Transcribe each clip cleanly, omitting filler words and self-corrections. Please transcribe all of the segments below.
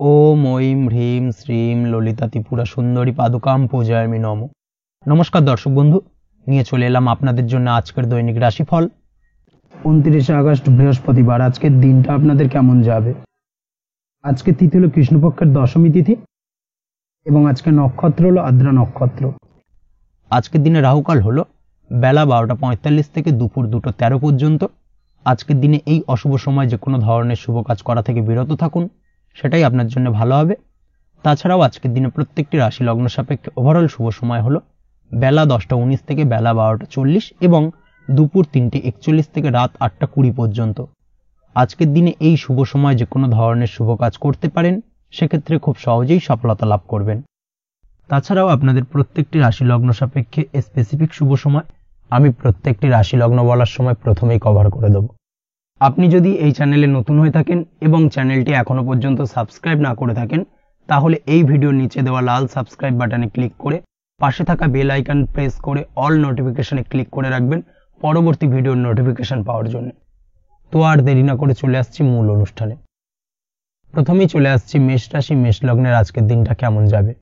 ওম ঐম হ্রিম শ্রীম ললিতা ত্রিপুরা সুন্দরী পাদুকাম পূজায়ামি নমঃ। নমস্কার দর্শক বন্ধু, নিয়ে চলে এলাম আপনাদের জন্য আজকের দৈনিক রাশিফল 29 আগস্ট বৃহস্পতিবার। আজকের দিনটা আপনাদের কেমন যাবে? আজকে তিথি হলো কৃষ্ণপক্ষের দশমী তিথি এবং আজকে নক্ষত্র হলো আদ্রা নক্ষত্র। আজকের দিনে রাহুকাল হলো বেলা 12টা 45 থেকে দুপুর 2টা 13 পর্যন্ত। আজকের দিনে এই অশুভ সময় যে কোনো ধরনের শুভ কাজ করা থেকে বিরত থাকুন, সেটাই আপনার জন্য ভালো হবে। তাছাড়াও আজকের দিনে প্রত্যেকটি রাশি লগ্ন সাপেক্ষে ওভারঅল শুভ সময় হলো বেলা 10টা 19 থেকে বেলা 12টা 40 এবং দুপুর 3টে 41 থেকে রাত 8টা 20 পর্যন্ত। আজকের দিনে এই শুভ সময় যে কোনো ধরনের শুভ কাজ করতে পারেন, সেক্ষেত্রে খুব সহজেই সফলতা লাভ করবেন। তাছাড়াও আপনাদের প্রত্যেকটি রাশি লগ্ন সাপেক্ষে স্পেসিফিক শুভ সময় আমি প্রত্যেকটি রাশি লগ্ন বলার সময় প্রথমেই কভার করে দেব। আপনি যদি এই চ্যানেলে নতুন হয়ে থাকেন এবং চ্যানেলটি এখনো পর্যন্ত সাবস্ক্রাইব না করে থাকেন, তাহলে এই ভিডিওর নিচে দেওয়া লাল সাবস্ক্রাইব বাটনে ক্লিক করে পাশে থাকা বেল আইকন প্রেস করে অল নোটিফিকেশনে ক্লিক করে রাখবেন পরবর্তী ভিডিওর নোটিফিকেশন পাওয়ার জন্য। তো আর দেরি না করে চলে আসছি মূল অনুষ্ঠানে। প্রথমেই চলে আসছি মেষ রাশি মেষ লগ্নের আজকের দিনটা কেমন যাবে।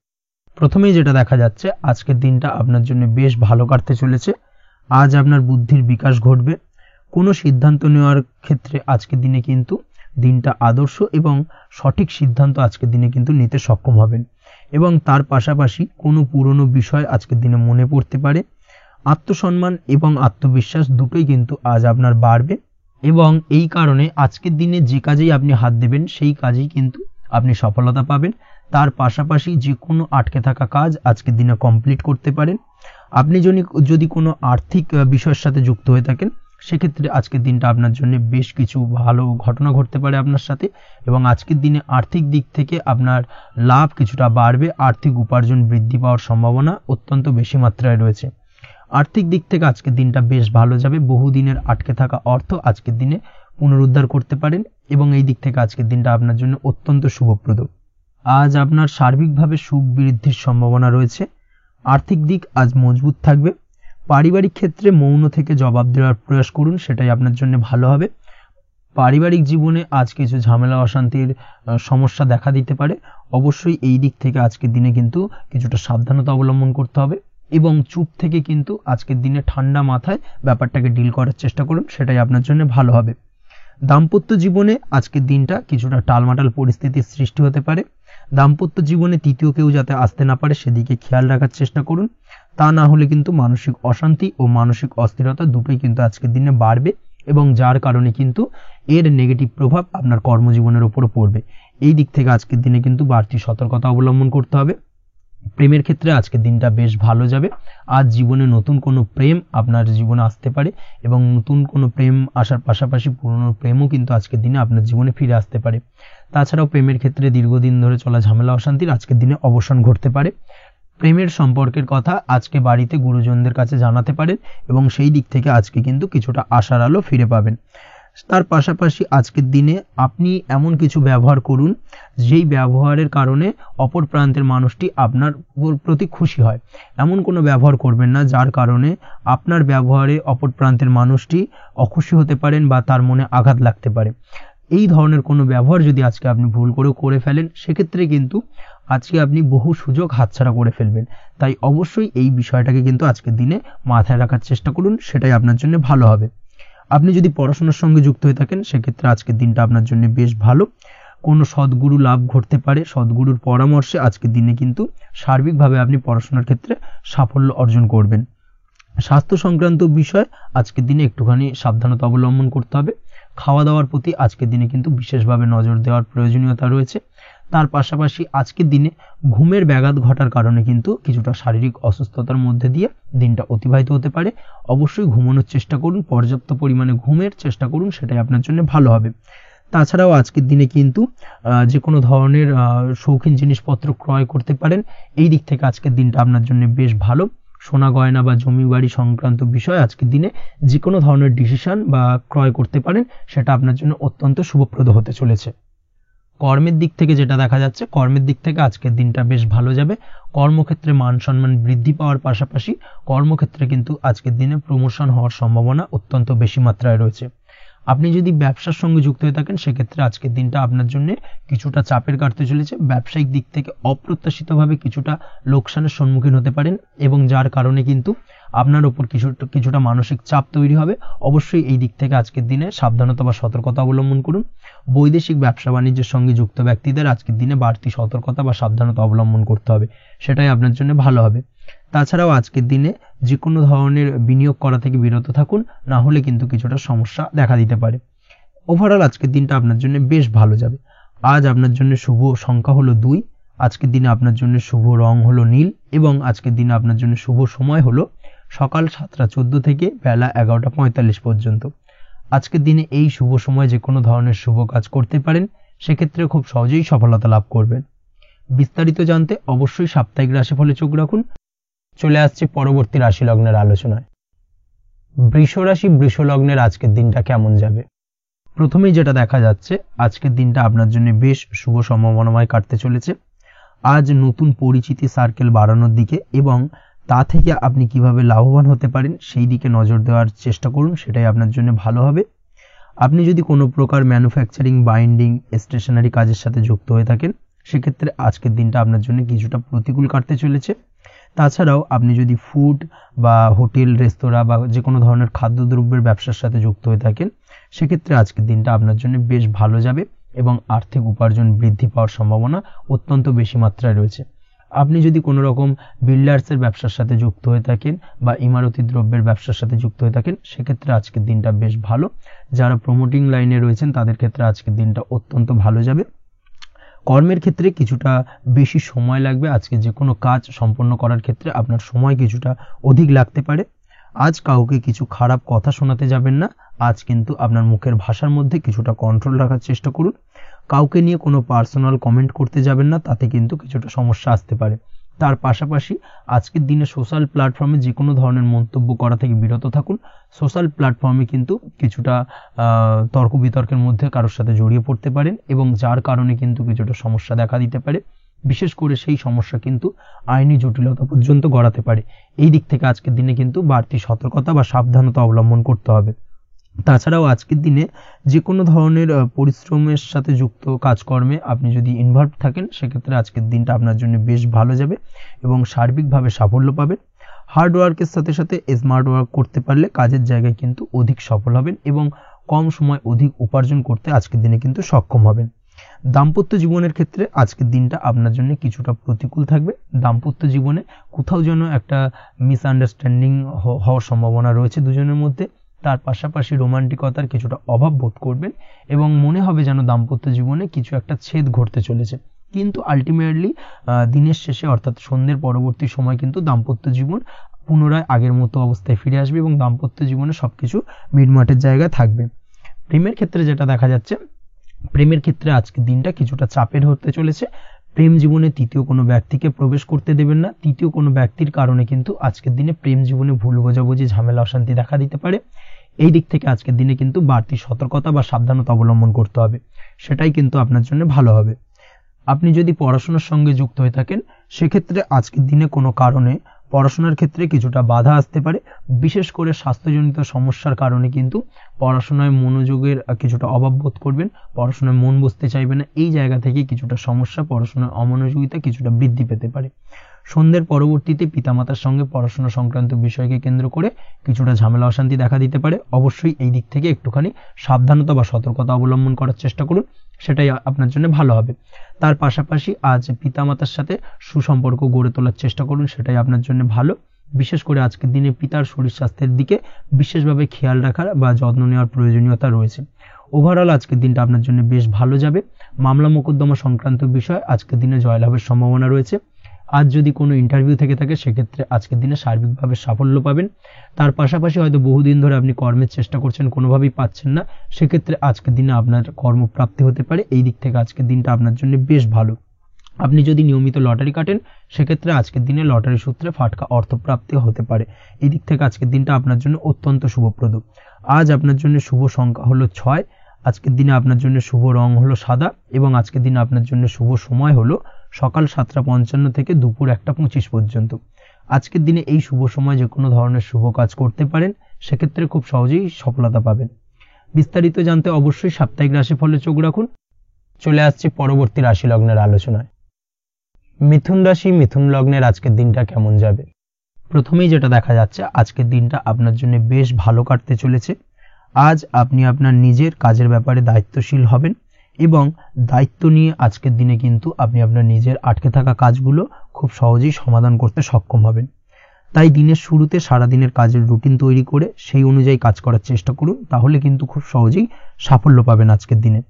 প্রথমেই যেটা দেখা যাচ্ছে, আজকের দিনটা আপনার জন্য বেশ ভালো কাটতে চলেছে। আজ আপনার বুদ্ধির বিকাশ ঘটবে। কোনো সিদ্ধান্ত নেওয়ার ক্ষেত্রে আজকের দিনে কিন্তু দিনটা আদর্শ এবং সঠিক সিদ্ধান্ত আজকের দিনে কিন্তু নিতে সক্ষম হবেন এবং তার পাশাপাশি কোনো পুরনো বিষয় আজকের দিনে মনে পড়তে পারে। আত্মসম্মান এবং আত্মবিশ্বাস দুটোই কিন্তু আজ আপনার বাড়বে এবং এই কারণে আজকের দিনে যে কাজেই আপনি হাত দেবেন সেই কাজেই কিন্তু আপনি সফলতা পাবেন। তার পাশাপাশি যে কোনো আটকে থাকা কাজ আজকের দিনে কমপ্লিট করতে পারেন। আপনি যদি কোনো আর্থিক বিষয়ের সাথে যুক্ত হয়ে থাকেন, সেক্ষেত্রে আজকের দিনটা আপনার জন্য বেশ কিছু ভালো ঘটনা ঘটতে পারে আপনার সাথে এবং আজকের দিনে আর্থিক দিক থেকে আপনার লাভ কিছুটা বাড়বে। আর্থিক উপার্জন বৃদ্ধি পাওয়ার সম্ভাবনা অত্যন্ত বেশি মাত্রায় রয়েছে। আর্থিক দিক থেকে আজকের দিনটা বেশ ভালো যাবে। বহুদিনের আটকে থাকা অর্থ আজকের দিনে পুনরুদ্ধার করতে পারেন এবং এই দিক থেকে আজকের দিনটা আপনার জন্য অত্যন্ত শুভপ্রদ। আজ আপনার সার্বিকভাবে সুখ বৃদ্ধির সম্ভাবনা রয়েছে। আর্থিক দিক আজ মজবুত থাকবে। পারিবারিক ক্ষেত্রে মৌন থেকে জবাব দেওয়ার প্রয়াস করুন, সেটাই আপনার জন্য ভালো হবে। পারিবারিক জীবনে আজ কিছু ঝামেলা অশান্তির সমস্যা দেখা দিতে পারে। অবশ্যই এই দিক থেকে আজকের দিনে কিন্তু কিছুটা সাবধানতা অবলম্বন করতে হবে এবং চুপ থেকে কিন্তু আজকের দিনে ঠান্ডা মাথায় ব্যাপারটাকে ডিল করার চেষ্টা করুন, সেটাই আপনার জন্য ভালো হবে। দাম্পত্য জীবনে আজকের দিনটা কিছুটা টালমাটাল পরিস্থিতির সৃষ্টি হতে পারে। দাম্পত্য জীবনে তৃতীয় কেউ যাতে আসতে না পারে সেদিকে খেয়াল রাখার চেষ্টা করুন। তা না হলে কিন্তু মানসিক অশান্তি ও মানসিক অস্থিরতা দুটোই কিন্তু আজকের দিনে বাড়বে এবং যার কারণে কিন্তু এর নেগেটিভ প্রভাব আপনার কর্মজীবনের উপরও পড়বে। এই দিক থেকে আজকের দিনে কিন্তু বাড়তি সতর্কতা অবলম্বন করতে হবে। প্রেমের ক্ষেত্রে আজকের দিনটা বেশ ভালো যাবে। আজ জীবনে নতুন কোনো প্রেম আপনার জীবনে আসতে পারে এবং নতুন কোনো প্রেম আসার পাশাপাশি পুরনো প্রেমও কিন্তু আজকের দিনে আপনার জীবনে ফিরে আসতে পারে। তাছাড়াও প্রেমের ক্ষেত্রে দীর্ঘদিন ধরে চলা ঝামেলা অশান্তির আজকের দিনে অবসান ঘটতে পারে। প্রেমের সম্পর্কের কথা আজকে বাড়িতে গুরুজনদের কাছে জানাতে পারেন এবং সেই দিক থেকে আজকে কিন্তু কিছুটা আশার আলো ফিরে পাবেন। তার পাশাপাশি আজকের দিনে আপনি এমন কিছু ব্যবহার করুন যেই ব্যবহারের কারণে অপর প্রান্তের মানুষটি আপনার প্রতি খুশি হয়। এমন কোনো ব্যবহার করবেন না যার কারণে আপনার ব্যবহারে অপর প্রান্তের মানুষটি অখুশি হতে পারেন বা তার মনে আঘাত লাগতে পারে। এই ধরনের কোনো ব্যবহার যদি আজকে আপনি ভুল করে ফেলেন, সেক্ষেত্রে কিন্তু আজকে আপনি বহু সুযোগ হাতছাড়া করে ফেলবেন। তাই অবশ্যই এই বিষয়টাকে কিন্তু আজকের দিনে মাথায় রাখার চেষ্টা করুন, সেটাই আপনার জন্য ভালো হবে। আপনি যদি পড়াশোনার সঙ্গে যুক্ত হয়ে থাকেন, সেক্ষেত্রে আজকের দিনটা আপনার জন্য বেশ ভালো। কোনো সদ্গুরু লাভ ঘটতে পারে। সদ্গুরুর পরামর্শে আজকের দিনে কিন্তু সার্বিকভাবে আপনি পড়াশোনার ক্ষেত্রে সাফল্য অর্জন করবেন। স্বাস্থ্য সংক্রান্ত বিষয় আজকের দিনে একটুখানি সাবধানতা অবলম্বন করতে হবে। খাওয়া দাওয়ার প্রতি আজকের দিনে কিন্তু বিশেষভাবে নজর দেওয়ার প্রয়োজনীয়তা রয়েছে। তার পাশাপাশি আজকের দিনে ঘুমের ব্যাঘাত ঘটার কারণে কিন্তু কিছুটা শারীরিক অসুস্থতার মধ্যে দিয়ে দিনটা অতিবাহিত হতে পারে। অবশ্যই ঘুমানোর চেষ্টা করুন, পর্যাপ্ত পরিমাণে ঘুমের চেষ্টা করুন, সেটাই আপনার জন্য ভালো হবে। তাছাড়াও আজকের দিনে কিন্তু যে কোনো ধরনের শৌখিন জিনিসপত্র ক্রয় করতে পারেন। এই দিক থেকে আজকের দিনটা আপনার জন্য বেশ ভালো। সোনা গয়না বা জমি বাড়ি সংক্রান্ত বিষয় আজকের দিনে যে কোনো ধরনের ডিসিশন বা ক্রয় করতে পারেন, সেটা আপনার জন্য অত্যন্ত শুভপ্রদ হতে চলেছে। কর্মের দিক থেকে যেটা দেখা যাচ্ছে, কর্মের দিক থেকে আজকের দিনটা বেশ ভালো যাবে। কর্মক্ষেত্রে মান সম্মান বৃদ্ধি পাওয়ার পাশাপাশি কর্মক্ষেত্রে কিন্তু আজকের দিনে প্রমোশন হওয়ার সম্ভাবনা অত্যন্ত বেশি মাত্রায় রয়েছে। আপনি যদি ব্যবসার সঙ্গে যুক্ত হয়ে থাকেন সেক্ষেত্রে আজকের দিনটা আপনার জন্য কিছুটা চাপের কাটতে চলেছে। ব্যবসায়িক দিক থেকে অপ্রত্যাশিতভাবে কিছুটা লোকসানের সম্মুখীন হতে পারেন এবং যার কারণে কিন্তু আপনার উপর কিছুটা মানসিক চাপ তৈরি হবে। অবশ্যই এই দিক থেকে আজকের দিনে সাবধানতা বা সতর্কতা অবলম্বন করুন। বৈদেশিক ব্যবসা বাণিজ্যের সঙ্গে যুক্ত ব্যক্তিদের আজকের দিনে বাড়তি সতর্কতা বা সাবধানতা অবলম্বন করতে হবে, সেটাই আপনার জন্য ভালো হবে। তাছাড়াও আজকের দিনে যে কোনো ধরনের বিনিয়োগ করা থেকে বিরত থাকুন, না হলে কিন্তু কিছুটা সমস্যা দেখা দিতে পারে। ওভারঅল আজকের দিনটা আপনার জন্য বেশ ভালো যাবে। আজ আপনার জন্য শুভ সংখ্যা হলো 2, আজকের দিনে আপনার জন্য শুভ রং হলো নীল এবং আজকের দিনে আপনার জন্য শুভ সময় হলো সকাল 7:14 থেকে বেলা 11:45 পর্যন্ত। আজকের দিনে এই শুভ সময় যে কোনো ধরনের শুভ কাজ করতে পারেন, সেক্ষেত্রে খুব সহজেই সফলতা লাভ করবেন। বিস্তারিত জানতে অবশ্যই সাপ্তাহিক রাশিফলে চোখ রাখুন। চলে আসছে পরবর্তী রাশি লগ্নের আলোচনায়। বৃষ রাশি বৃষ লগ্নের আজকের দিনটা কেমন যাবে? প্রথমেই যেটা দেখা যাচ্ছে, আজকের দিনটা আপনার জন্য বেশ শুভ সম্ভাবনাময় কাটতে চলেছে। আজ নতুন পরিচিতি সার্কেল বাড়ানোর দিকে এবং তা থেকে আপনি কিভাবে লাভবান হতে পারেন সেই দিকে নজর দেওয়ার চেষ্টা করুন, সেটাই আপনার জন্য ভালো হবে। আপনি যদি কোনো প্রকার ম্যানুফ্যাকচারিং, বাইন্ডিং, স্টেশনারি কাজের সাথে যুক্ত হয়ে থাকেন, সেক্ষেত্রে আজকের দিনটা আপনার জন্য কিছুটা প্রতিকূল কাটতে চলেছে। তাছাড়াও আপনি যদি ফুড বা হোটেল, রেস্তোরাঁ বা যে কোনো ধরনের খাদ্যদ্রব্যের ব্যবসার সাথে যুক্ত হয়ে থাকেন, সেক্ষেত্রে আজকের দিনটা আপনার জন্য বেশ ভালো যাবে এবং আর্থিক উপার্জন বৃদ্ধি পাওয়ার সম্ভাবনা অত্যন্ত বেশি মাত্রায় রয়েছে। আপনি যদি কোনো রকম বিল্ডার্সের ব্যবসার সাথে যুক্ত হয়ে থাকেন বা ইমারতি দ্রব্যের ব্যবসার সাথে যুক্ত হয়ে থাকেন, সেক্ষেত্রে আজকের দিনটা বেশ ভালো। যারা প্রমোটিং লাইনে রয়েছেন তাদের ক্ষেত্রে আজকের দিনটা অত্যন্ত ভালো যাবে। কর্মের ক্ষেত্রে কিছুটা বেশি সময় লাগবে। আজকে যে কোনো কাজ সম্পন্ন করার ক্ষেত্রে আপনার সময় কিছুটা অধিক লাগতে পারে। আজ কাউকে কিছু খারাপ কথা শোনাতে যাবেন না। আজ কিন্তু আপনার মুখের ভাষার মধ্যে কিছুটা কন্ট্রোল রাখার চেষ্টা করুন। কাউকে নিয়ে কোনো পার্সোনাল কমেন্ট করতে যাবেন না, তাতে কিন্তু কিছুটা সমস্যা আসতে পারে। তার পাশাপাশি আজকের দিনে সোশ্যাল প্ল্যাটফর্মে যে কোনো ধরনের মন্তব্য করা থেকে বিরত থাকুন। সোশ্যাল প্ল্যাটফর্মে কিন্তু কিছুটা তর্ক বিতর্কের মধ্যে কারোর সাথে জড়িয়ে পড়তে পারেন এবং যার কারণে কিন্তু কিছুটা সমস্যা দেখা দিতে পারে। বিশেষ করে সেই সমস্যা কিন্তু আইনি জটিলতা পর্যন্ত গড়াতে পারে। এই দিক থেকে আজকের দিনে কিন্তু বাড়তি সতর্কতা বা সাবধানতা অবলম্বন করতে হবে। তাছাড়াও আজকের দিনে যে কোনো ধরনের পরিশ্রমের সাথে যুক্ত কাজকর্মে আপনি যদি ইনভলভ থাকেন, সেক্ষেত্রে আজকের দিনটা আপনার জন্য বেশ ভালো যাবে এবং সার্বিকভাবে সাফল্য পাবেন। হার্ড ওয়ার্কের সাথে সাথে স্মার্ট ওয়ার্ক করতে পারলে কাজের জায়গায় কিন্তু অধিক সফল হবেন এবং কম সময় অধিক উপার্জন করতে আজকের দিনে কিন্তু সক্ষম হবেন। দাম্পত্য জীবনের ক্ষেত্রে আজকের দিনটা আপনার জন্য কিছুটা প্রতিকূল থাকবে। দাম্পত্য জীবনে কোথাও যেন একটা মিসআন্ডারস্ট্যান্ডিং হওয়ার সম্ভাবনা রয়েছে দুজনের মধ্যে। তার পাশাপাশি রোমান্টিকতার কিছুটা অভাব বোধ করবেন এবং মনে হবে যেন দাম্পত্য জীবনে কিছু একটা ছেদ ঘটতে চলেছে। কিন্তু আলটিমেটলি দিনের শেষে অর্থাৎ সন্ধ্যের পরবর্তী সময় কিন্তু দাম্পত্য জীবন পুনরায় আগের মতো অবস্থায় ফিরে আসবে এবং দাম্পত্য জীবনে সবকিছু মিটমাটের জায়গায় থাকবে। প্রেমের ক্ষেত্রে যেটা দেখা যাচ্ছে, প্রেমের ক্ষেত্রে আজকের দিনটা কিছুটা চাপের হতে চলেছে। প্রেম জীবনে তৃতীয় কোনো ব্যক্তিকে প্রবেশ করতে দেবেন না। তৃতীয় কোনো ব্যক্তির কারণে কিন্তু আজকের দিনে প্রেম জীবনে ভুল বোঝাবুঝি, ঝামেলা, অশান্তি দেখা দিতে পারে। এই দিক থেকে আজকের দিনে কিন্তু বাড়তি সতর্কতা বা সাবধানতা অবলম্বন করতে হবে, সেটাই কিন্তু আপনার জন্য ভালো হবে। আপনি যদি পড়াশোনার সঙ্গে যুক্ত হয়ে থাকেন, সেক্ষেত্রে আজকের দিনে কোনো কারণে পড়াশোনার ক্ষেত্রে কিছুটা বাধা আসতে পারে। বিশেষ করে স্বাস্থ্যজনিত সমস্যার কারণে কিন্তু পড়াশোনায় মনোযোগের কিছুটা অভাব বোধ করবেন, পড়াশোনায় মন বসতে চাইবে না। এই জায়গা থেকে কিছুটা সমস্যা, পড়াশোনার অমনোযোগিতা কিছুটা বৃদ্ধি পেতে পারে। সন্ধ্যের পরবর্তীতে পিতামাতার সঙ্গে পড়াশোনা সংক্রান্ত বিষয়কে কেন্দ্র করে কিছুটা ঝামেলা, অশান্তি দেখা দিতে পারে। অবশ্যই এই দিক থেকে একটুখানি সাবধানতা বা সতর্কতা অবলম্বন করার চেষ্টা করুন, সেটাই আপনার জন্য ভালো হবে। তার পাশাপাশি আজ পিতামাতার সাথে সুসম্পর্ক গড়ে তোলার চেষ্টা করুন, সেটাই আপনার জন্য ভালো। বিশেষ করে আজকের দিনে পিতার শরীর স্বাস্থ্যের দিকে বিশেষভাবে খেয়াল রাখার বা যত্ন নেওয়ার প্রয়োজনীয়তা রয়েছে। ওভারঅল আজকের দিনটা আপনার জন্য বেশ ভালো যাবে। মামলা মোকদ্দমা সংক্রান্ত বিষয় আজকের দিনে জয়লাভের সম্ভাবনা রয়েছে। আজ যদি কোনো ইন্টারভিউ থেকে থাকে, সেক্ষেত্রে আজকের দিনে সার্বিকভাবে সাফল্য পাবেন। তার পাশাপাশি হয়তো বহুদিন ধরে আপনি কর্মের চেষ্টা করছেন, কোনোভাবেই পাচ্ছেন না, সেক্ষেত্রে আজকের দিনে আপনার কর্মপ্রাপ্তি হতে পারে। এই দিক থেকে আজকের দিনটা আপনার জন্য বেশ ভালো। আপনি যদি নিয়মিত লটারি কাটেন, সেক্ষেত্রে আজকের দিনে লটারি সূত্রে ফাটকা অর্থপ্রাপ্তি হতে পারে। এই দিক থেকে আজকের দিনটা আপনার জন্য অত্যন্ত শুভপ্রদ। আজ আপনার জন্য শুভ সংখ্যা হলো 6। আজকের দিনে আপনার জন্য শুভ রং হলো সাদা এবং আজকের দিনে আপনার জন্য শুভ সময় হলো সকাল 7:55 থেকে দুপুর 1:25 পর্যন্ত। আজকের দিনে এই শুভ সময় যে কোনো ধরনের শুভ কাজ করতে পারেন, সেক্ষেত্রে খুব সহজেই সফলতা পাবেন। বিস্তারিত জানতে অবশ্যই সাপ্তাহিক রাশিফলে চোখ রাখুন। চলে আসছি পরবর্তী রাশি লগ্নের আলোচনায়। মিথুন রাশি, মিথুন লগ্নের আজকের দিনটা কেমন যাবে? প্রথমেই যেটা দেখা যাচ্ছে, আজকের দিনটা আপনার জন্য বেশ ভালো কাটতে চলেছে। আজ আপনি আপনার নিজের কাজের ব্যাপারে দায়িত্বশীল হবেন এবং দায়িত্ব নিয়ে আজকের দিনে কিন্তু আপনি আপনার নিজের আটকে থাকা কাজগুলো খুব সহজেই সমাধান করতে সক্ষম হবেন। তাই দিনের শুরুতে সারাদিনের কাজের রুটিন তৈরি করে সেই অনুযায়ী কাজ করার চেষ্টা করুন, তাহলে কিন্তু খুব সহজেই সাফল্য পাবেন আজকের দিনে।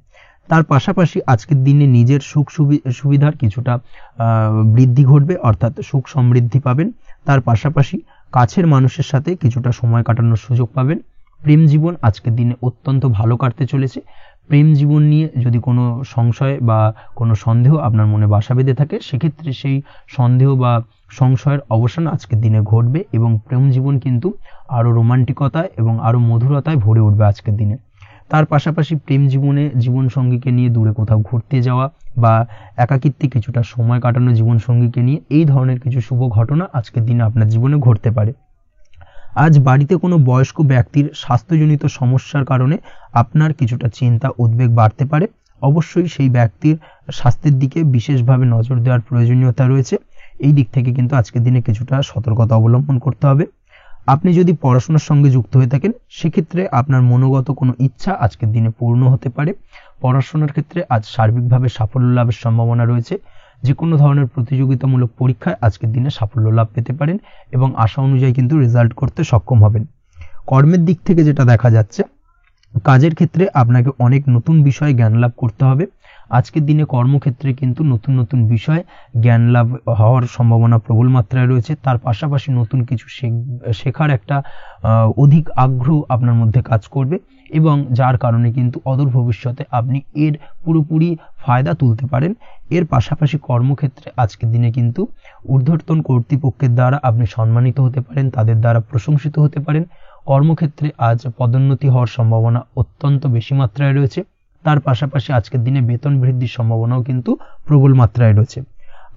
তার পাশাপাশি আজকের দিনে নিজের সুখ সুবিধার কিছুটা বৃদ্ধি ঘটবে, অর্থাৎ সুখ সমৃদ্ধি পাবেন। তার পাশাপাশি কাছের মানুষের সাথে কিছুটা সময় কাটানোর সুযোগ পাবেন। প্রেম জীবন আজকের দিনে অত্যন্ত ভালো কাটতে চলেছে। প্রেম জীবন নিয়ে যদি কোনো সংশয় বা কোনো সন্দেহ আপনার মনে বাসা বেঁধে থাকে, সেক্ষেত্রে সেই সন্দেহ বা সংশয়ের অবসান আজকের দিনে ঘটবে এবং প্রেম জীবন কিন্তু আরও রোমান্টিকতায় এবং আরও মধুরতায় ভরে উঠবে আজকের দিনে। তার পাশাপাশি প্রেম জীবনে জীবনসঙ্গীকে নিয়ে দূরে কোথাও ঘুরতে যাওয়া বা একাকিত্বে কিছুটা সময় কাটানো জীবনসঙ্গীকে নিয়ে, এই ধরনের কিছু শুভ ঘটনা আজকের দিনে আপনার জীবনে ঘটতে পারে। আজ বাড়িতে কোনো বয়স্ক ব্যক্তির স্বাস্থ্যজনিত সমস্যার কারণে আপনার কিছুটা চিন্তা উদ্বেগ বাড়তে পারে। অবশ্যই সেই ব্যক্তির স্বাস্থ্যের দিকে বিশেষভাবে নজর দেওয়ার প্রয়োজনীয়তা রয়েছে। এই দিক থেকে কিন্তু আজকের দিনে কিছুটা সতর্কতা অবলম্বন করতে হবে। আপনি যদি পড়াশোনার সঙ্গে যুক্ত হয়ে থাকেন, সেক্ষেত্রে আপনার মনোগত কোনো ইচ্ছা আজকের দিনে পূর্ণ হতে পারে। পড়াশোনার ক্ষেত্রে আজ সার্বিকভাবে সাফল্য লাভের সম্ভাবনা রয়েছে। যে কোনো ধরনের প্রতিযোগিতামূলক পরীক্ষায় আজকের দিনে সাফল্য লাভ পেতে পারেন এবং আশা অনুযায়ী কিন্তু রেজাল্ট করতে সক্ষম হবেন। কর্মের দিক থেকে যেটা দেখা যাচ্ছে, কাজের ক্ষেত্রে আপনাকে অনেক নতুন বিষয়ে জ্ঞান লাভ করতে হবে। আজকের দিনে কর্মক্ষেত্রে কিন্তু নতুন নতুন বিষয় জ্ঞান লাভ হওয়ার সম্ভাবনা প্রবল মাত্রায় রয়েছে। তার পাশাপাশি নতুন কিছু শেখার একটা অধিক আগ্রহ আপনার মধ্যে কাজ করবে এবং যার কারণে কিন্তু অদূর ভবিষ্যতে আপনি এর পুরোপুরি ফায়দা তুলতে পারেন। এর পাশাপাশি কর্মক্ষেত্রে আজকের দিনে কিন্তু ঊর্ধ্বতন কর্তৃপক্ষের দ্বারা আপনি সম্মানিত হতে পারেন, তাদের দ্বারা প্রশংসিত হতে পারেন। কর্মক্ষেত্রে আজ পদোন্নতি হওয়ার সম্ভাবনা অত্যন্ত বেশি মাত্রায় রয়েছে। তার পাশাপাশি আজকের দিনে বেতন বৃদ্ধির সম্ভাবনাও কিন্তু প্রবল মাত্রায় রয়েছে।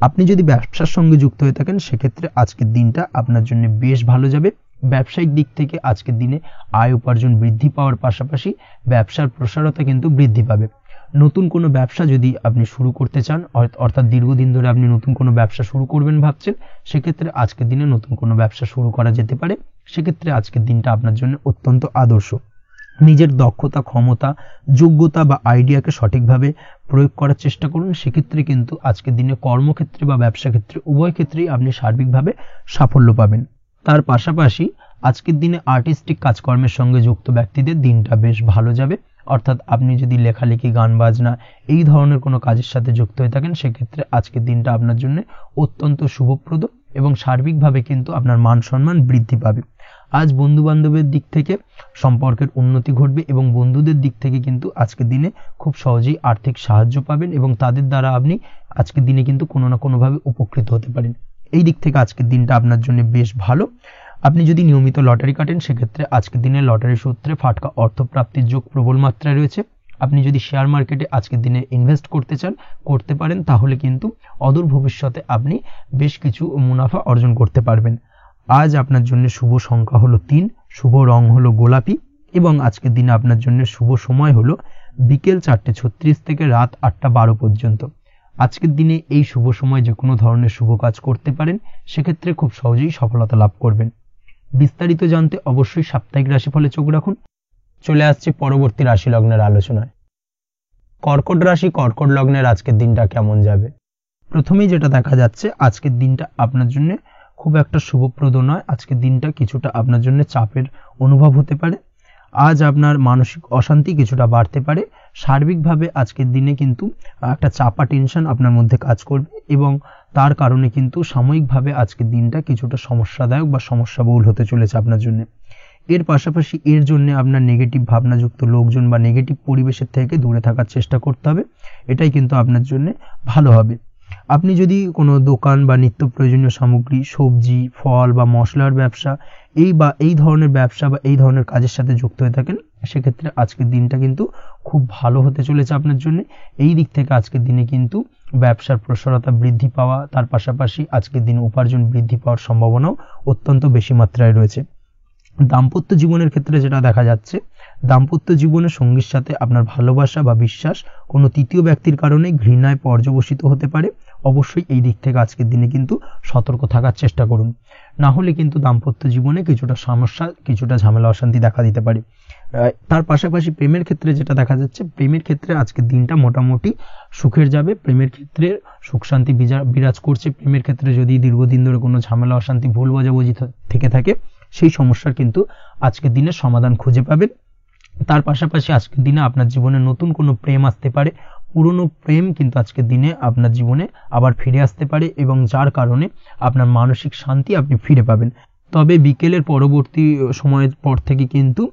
আপনি যদি ব্যবসার সঙ্গে যুক্ত হয়ে থাকেন, সেক্ষেত্রে আজকের দিনটা আপনার জন্য বেশ ভালো যাবে। ব্যবসায়িক দিক থেকে আজকের দিনে আয় উপার্জন বৃদ্ধি পাওয়ার পাশাপাশি ব্যবসার প্রসারতা কিন্তু বৃদ্ধি পাবে। নতুন কোনো ব্যবসা যদি আপনি শুরু করতে চান, অর্থাৎ দীর্ঘদিন ধরে আপনি নতুন কোনো ব্যবসা শুরু করবেন ভাবছেন, সেক্ষেত্রে আজকের দিনে নতুন কোনো ব্যবসা শুরু করা যেতে পারে। সেক্ষেত্রে আজকের দিনটা আপনার জন্য অত্যন্ত আদর্শ। নিজের দক্ষতা, ক্ষমতা, যোগ্যতা বা আইডিয়াকে সঠিকভাবে প্রয়োগ করার চেষ্টা করুন। সেক্ষেত্রে কিন্তু আজকের দিনে কর্মক্ষেত্রে বা ব্যবসা ক্ষেত্রে উভয় ক্ষেত্রেই আপনি সার্বিকভাবে সাফল্য পাবেন। তার পাশাপাশি আজকের দিনে আর্টিস্টিক কাজকর্মের সঙ্গে যুক্ত ব্যক্তিদের দিনটা বেশ ভালো যাবে। অর্থাৎ আপনি যদি লেখালেখি, গান বাজনা এই ধরনের কোনো কাজের সাথে যুক্ত হয়ে থাকেন, সেক্ষেত্রে আজকের দিনটা আপনার জন্য অত্যন্ত শুভপ্রদ এবং সার্বিকভাবে কিন্তু আপনার মান সম্মান বৃদ্ধি পাবে। আজ বন্ধু বান্ধবের দিক থেকে সম্পর্কের উন্নতি ঘটবে এবং বন্ধুদের দিক থেকে কিন্তু আজকের দিনে খুব সহজেই আর্থিক সাহায্য পাবেন এবং তাদের দ্বারা আপনি আজকের দিনে কিন্তু কোনো না কোনোভাবে উপকৃত হতে পারেন। এই দিক থেকে আজকের দিনটা আপনার জন্য বেশ ভালো। আপনি যদি নিয়মিত লটারি কাটেন, সেক্ষেত্রে আজকের দিনে লটারি সূত্রে ফাটকা অর্থপ্রাপ্তির যোগ প্রবল মাত্রায় রয়েছে। আপনি যদি শেয়ার মার্কেটে আজকের দিনে ইনভেস্ট করতে চান, করতে পারেন, তাহলে কিন্তু অদূর ভবিষ্যতে আপনি বেশ কিছু মুনাফা অর্জন করতে পারবেন। আজ আপনার জন্য শুভ সংখ্যা হলো 3, শুভ রং হলো গোলাপি এবং আজকের দিনে আপনার জন্য শুভ সময় হলো বিকেল 4:36 থেকে রাত 8:12 পর্যন্ত। আজকের দিনে এই শুভ সময় যে কোনো ধরনের শুভ কাজ করতে পারেন, সেক্ষেত্রে খুব সহজেই সফলতা লাভ করবেন। বিস্তারিত জানতে অবশ্যই সাপ্তাহিক রাশিফলে চোখ রাখুন। চলে আসছে পরবর্তী রাশি লগ্নের আলোচনায়। কর্কট রাশি, কর্কট লগ্নের আজকের দিনটা কেমন যাবে? প্রথমেই যেটা দেখা যাচ্ছে, আজকের দিনটা আপনার জন্য খুব একটা শুভপ্রদ নয়। আজকের দিনটা কিছুটা আপনার জন্য চাপের অনুভব হতে পারে। আজ আপনার মানসিক অশান্তি কিছুটা বাড়তে পারে। সার্বিকভাবে আজকের দিনে কিন্তু একটা চাপা টেনশন আপনার মধ্যে কাজ করবে এবং তার কারণে কিন্তু সাময়িকভাবে আজকের দিনটা কিছুটা সমস্যাদায়ক বা সমস্যাবহুল হতে চলেছে আপনার জন্য। এর পাশাপাশি এর জন্য আপনার নেগেটিভ ভাবনাযুক্ত লোকজন বা নেগেটিভ পরিবেশের থেকে দূরে থাকার চেষ্টা করতে হবে। এটাই কিন্তু আপনার জন্য ভালো হবে। আপনি যদি কোনো দোকান বা নিত্য প্রয়োজনীয় সামগ্রী, সবজি, ফল বা মশলার ব্যবসা এই ধরনের ব্যবসা বা এই ধরনের কাজের সাথে যুক্ত হয়ে থাকেন, সেক্ষেত্রে আজকের দিনটা কিন্তু খুব ভালো হতে চলেছে আপনার জন্য। এই দিক থেকে আজকের দিনে কিন্তু ব্যবসার প্রসারতা বৃদ্ধি পাওয়া, তার পাশাপাশি আজকের দিনে উপার্জন বৃদ্ধি পাওয়ার সম্ভাবনাও অত্যন্ত বেশি মাত্রায় রয়েছে। দাম্পত্য জীবনের ক্ষেত্রে যেটা দেখা যাচ্ছে, দাম্পত্য জীবনে সঙ্গীর সাথে আপনার ভালোবাসা বা বিশ্বাস কোনো তৃতীয় ব্যক্তির কারণে ঘৃণায় পর্যবসিত হতে পারে। অবশ্যই এই দিক থেকে আজকের দিনে কিন্তু সতর্ক থাকার চেষ্টা করুন, না হলে কিন্তু দাম্পত্য জীবনে কিছুটা সমস্যা, কিছুটা ঝামেলা অশান্তি দেখা দিতে পারে। তার পাশাপাশি প্রেমের ক্ষেত্রে যেটা দেখা যাচ্ছে, প্রেমের ক্ষেত্রে আজকের দিনটা মোটামুটি সুখের যাবে। প্রেমের ক্ষেত্রে সুখ শান্তি বিরাজ করছে। প্রেমের ক্ষেত্রে যদি দীর্ঘদিন ধরে কোনো ঝামেলা অশান্তি ভুল বোঝাবুঝি থেকে থাকে, সেই সমস্যার কিন্তু আজকের দিনে সমাধান খুঁজে পাবেন। তার পাশাপাশি আজকের দিনে আপনার জীবনে নতুন কোনো প্রেম আসতে পারে। পুরনো প্রেম কিন্তু আজকের দিনে আপনার জীবনে আবার ফিরে আসতে পারে এবং যার কারণে আপনার মানসিক শান্তি আপনি ফিরে পাবেন। তবে বিকেলের পরবর্তী সময়ের পর থেকে কিন্তু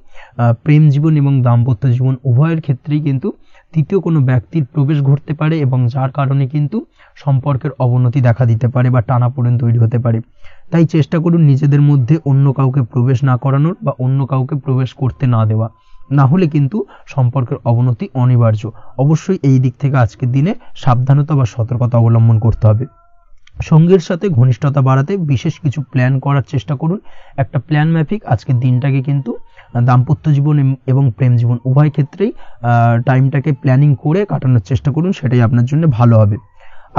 প্রেম জীবন এবং দাম্পত্য জীবন উভয়ের ক্ষেত্রেই কিন্তু তৃতীয় কোনো ব্যক্তির প্রবেশ ঘটতে পারে এবং যার কারণে কিন্তু সম্পর্কের অবনতি দেখা দিতে পারে বা টানাপোড়েন তৈরি হতে পারে। তাই চেষ্টা করুন নিজেদের মধ্যে অন্য কাউকে প্রবেশ না করানোর বা অন্য কাউকে প্রবেশ করতে না দেওয়া, না হলে কিন্তু সম্পর্কের অবনতি অনিবার্য। অবশ্যই এই দিক থেকে আজকের দিনে সাবধানতা বা সতর্কতা অবলম্বন করতে হবে। সঙ্গীর সাথে ঘনিষ্ঠতা বাড়াতে বিশেষ কিছু প্ল্যান করার চেষ্টা করুন। একটা প্ল্যান মাফিক আজকের দিনটাকে কিন্তু দাম্পত্য জীবন এবং প্রেম জীবন উভয় ক্ষেত্রেই টাইমটাকে প্ল্যানিং করে কাটানোর চেষ্টা করুন, সেটাই আপনার জন্য ভালো হবে।